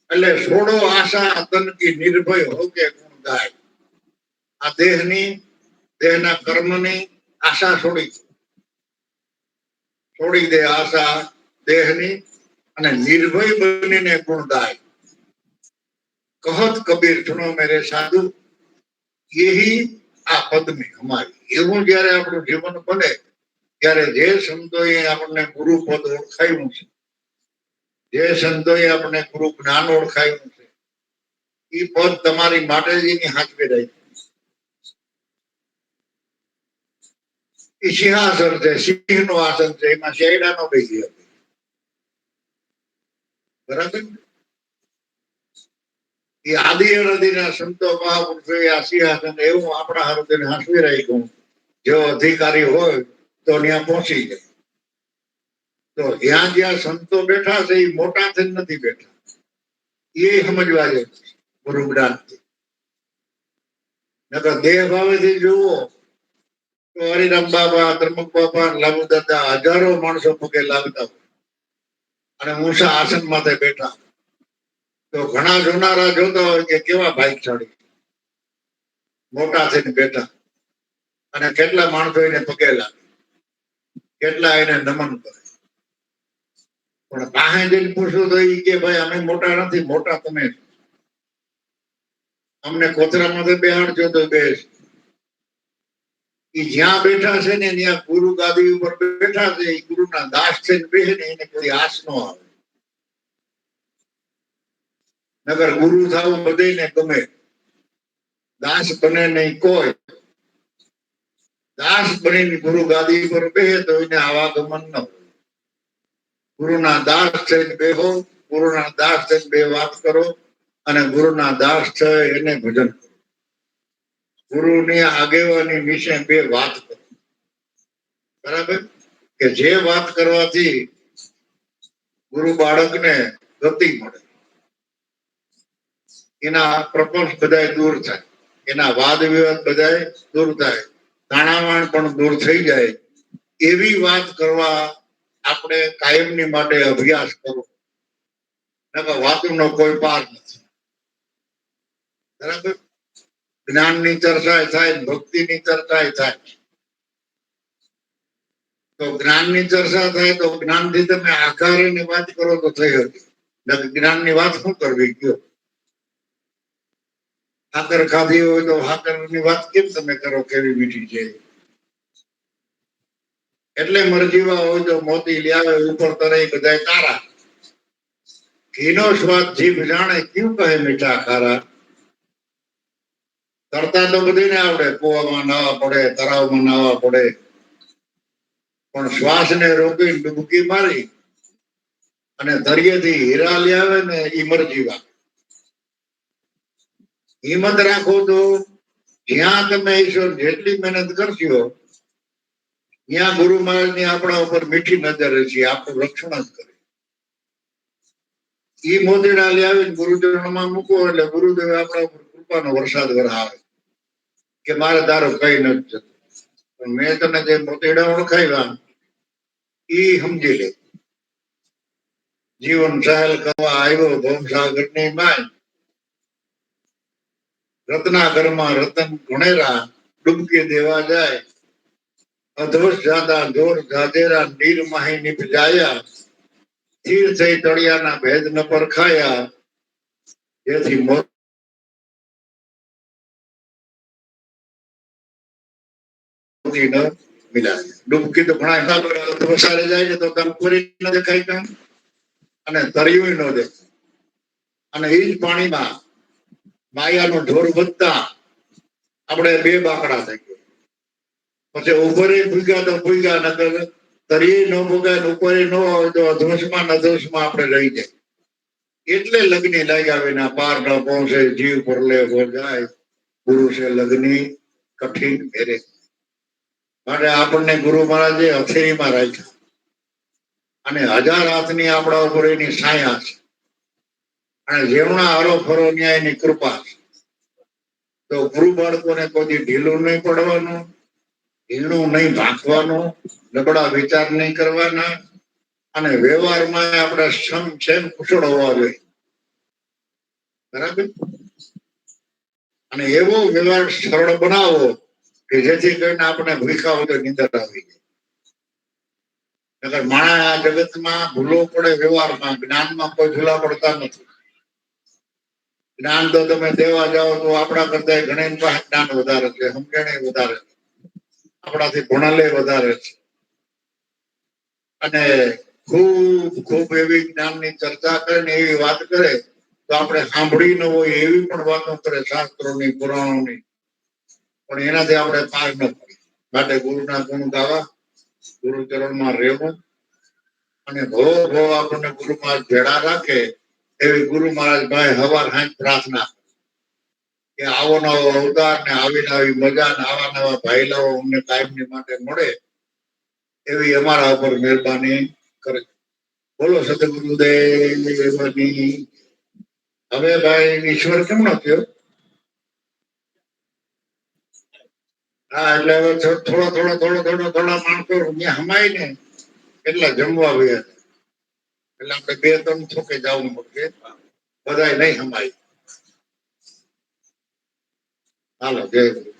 એટલે છોડો આશા તન કી નિર્ભય હો કે ગુણ ગાય. આ દેહના કર્મની આશા છોડી દે આશા દેહની અને નિર્ભય બનીને ગુણ ગાય. કહત કબીર સુનો મેરે સાધુ યહી આ પદ મેં હમારી. એવું જયારે આપણું જીવન બને ત્યારે જે સંતોએ આપણને ગુરુ પદ ઓળખાયું છે, જે સંતોએ આપણને ગુરુ જ્ઞાન ઓળખાયું છે, એ પદ તમારી માટે જ એની હાથવી રહી. એ સિંહાસન છે, સિંહ નું આસન છે, એમાં શેરડા નો બેસી હતો. બરાબર. એ આદિ અનદિના સંતો મહાપુરુષો આ સિંહાસન એવું આપણા હારું હાંસવી રાખ્યું. જેવો અધિકારી હોય તો ત્યાં પહોંચી જાય. તો જ્યાં જ્યાં સંતો બેઠા છે એ મોટા થઈને નથી બેઠા. એ સમજવા જેવું છે ગુરુ જ્ઞાનથી. નકર દેહ ભાવેથી જુઓ તો હરિરામ બાબા, ધર્મક બાબા, લાભુ દાદા હજારો માણસો પગે લાગતા અને ઊંચા આસન માથે બેઠા. તો ઘણા જોનારા જોતા હોય કે કેવા ભાગ્યશાળી મોટા થઈને બેઠા અને કેટલા માણસો એને પગે લાગે, કેટલા એને નમન કરે. પણ પાસે જઈને પૂછવું તો એ કે ભાઈ અમે મોટા નથી, મોટા તમે અમને કોથરામાં બેહાડજો તો બેસ. એ જ્યાં બેઠા છે ને ત્યાં ગુરુ ગાદી ઉપર બેઠા છે. એ ગુરુના દાસ થઈને બેસે ને એને કોઈ આસ ન આવે. નગર ગુરુ થવું બધાને ગમે, દાસ બને નહીં કોઈ. દાસ બનીને ગુરુ ગાદી પર બેસે તો એને આવાગમન ન હોય. ગુરુના દાસ થઈને બેહો, ગુરુના દાસ થઈને બે વાત કરો અને ગુરુના દાસ છે એને ભજન કરો. ગુરુની આગેવાની વિશે બે વાત કરો. બરાબર. કે જે વાત કરવાથી ગુરુ બાળકને ગતિ મળે, એના પ્રપંચ બધા દૂર થાય, એના વાદ વિવાદ બધા દૂર થાય, તાણાવાણ પણ દૂર થઈ જાય. એવી વાત કરવા આપણે કાયમની માટે અભ્યાસ કરવો. વાતુનો કોઈ પાર નથી. બરાબર. જ્ઞાનની ચર્ચા થાય, ભક્તિની ચર્ચા થાય. તો જ્ઞાનની ચર્ચા થાય તો જ્ઞાનથી તમે આકારની વાત કરો તો થઈ હતી. જ્ઞાનની વાત શું કરવી કયો? હાકર ખાધી હોય તો હાકરની વાત કેમ તમે કરો કેવી મીઠી છે? એટલે મરજીવા હોય તો મોતી લ્યાવે ઉપર તરે બધા તારા. ઘીનો સ્વાદ જીભ જાણે ક્યું કહે મીઠા ખારા. તરતા તો બધાને આવડે, કુવામાં નાવા પડે, તળાવમાં નાવા પડે, પણ શ્વાસને રોકી ડૂબકી મારી અને દરિયેથી હીરા લ્યાવે ને ઈ મરજીવા. હિંમત રાખો તો જ્યાં તમે ઈશ્વર જેટલી મહેનત કરશો ત્યાં ગુરુ મહારાજની આપણા ઉપર મીઠી નજર છે, આપણું રક્ષણ જ કરે. ઈ મોતીડા લાવીને ગુરુચરણમાં મૂકો એટલે ગુરુદેવ આપણા ઉપર કૃપાનો વરસાદ વરસાવે કે મારે તારો કઈ નથી જતું. પણ મેં તને જે મોતીડા ઓળખાવ્યા ઈ સમજી લે. જીવન સહેલ કરવા આવ્યો ભવસાગરની માય, રત્નાકરમાં રતન ઘણેરા ડૂબકી દેવા જાય. અધવશ જાદા જોર જાજેરા નીર માહી નિપજાયા, સ્થિર થઈ તળિયાના ભેદ ન પરખાયા, જેથી મોતી ન મિલાય. ડૂબકી તો ઘણા વસાડે જાય છે તો કંકુરી ન દેખાય કામ અને તરિયું ન દેખાય. અને એ જ પાણીમાં માયાનો ઢોર વધતા આપણે બે બાકડા થઈ ગયા. પછી ઉપરે ભૂગ્યા તો ભૂગ્યા નગર તરીએ ન ભૂગાય ઉપર ન હોય તો અધોશમાં નધોશમાં આપણે રહી જાય. એટલે લગ્ન લાગ્યા વિના પાર ન પહોંચે જીવ પરલે હો જાય. પુરુષે લગ્ની કઠિન ઘેરે માટે આપણને ગુરુ મહારાજે હથેળીમાં રાખ્યા અને 1000 હાથની આપણા ઉપર એની છાયા છે અને જેવણા હરો ફરો ન્યાય એની કૃપા છે. તો ગુરુ બાળકોને કોઈ ઢીલું નહીં પડવાનું, ઢીલું નહીં ભાંખવાનું, નબળા વિચાર નહીં કરવાના અને વ્યવહારમાં આપણે સમ કુશળ હોવા જોઈએ. બરાબર. અને એવો વ્યવહાર સરળ બનાવો કે જેથી કરીને આપણે ભૂખા હોય તો નીંદર આવી જાય. માણસ આ જગતમાં ભૂલો પડે વ્યવહારમાં, જ્ઞાનમાં કોઈ ભૂલા પડતા નથી. જ્ઞાન તો તમે દેવા જાઓ તો આપણા કરતા ઘણી પાસે જ્ઞાન વધારે છે, સમજણ વધારે છે, આપણાથી ભણેલે વધારે છે. અને ખૂબ ખૂબ એવી જ્ઞાનની ચર્ચા કરે ને એવી વાત કરે તો આપણે સાંભળી ન હોય એવી પણ વાતો કરે શાસ્ત્રોની, પુરાણોની, પણ એનાથી આપણે પાર ન પડીએ. માટે ગુરુના ગુણ ગાવા, ગુરુ ચરણમાં રહેવું અને ભો આપણને ગુરુ મહારાજ ભેળા રાખે એવી ગુરુ મહારાજ ભાઈ હવાર હાંજ પ્રાર્થના કે આવો નવો અવતાર ને આવીને આવી મજા ને આવા નવા ભાઈલાઓ અમને કાયમની માટે મળે એવી અમારા ઉપર મહેરબાની કરે. બોલો સદગુરુદેવની. હવે ભાઈ ઈશ્વર કેમ ન થયો? હા, એટલે હવે થોડા માણસો હમાય ને એટલા જમવા આવ્યા એટલે આપણે 2-3 છોકે જવું પડશે, બધા નહીં હમાય. હાલો જય ગુરુ.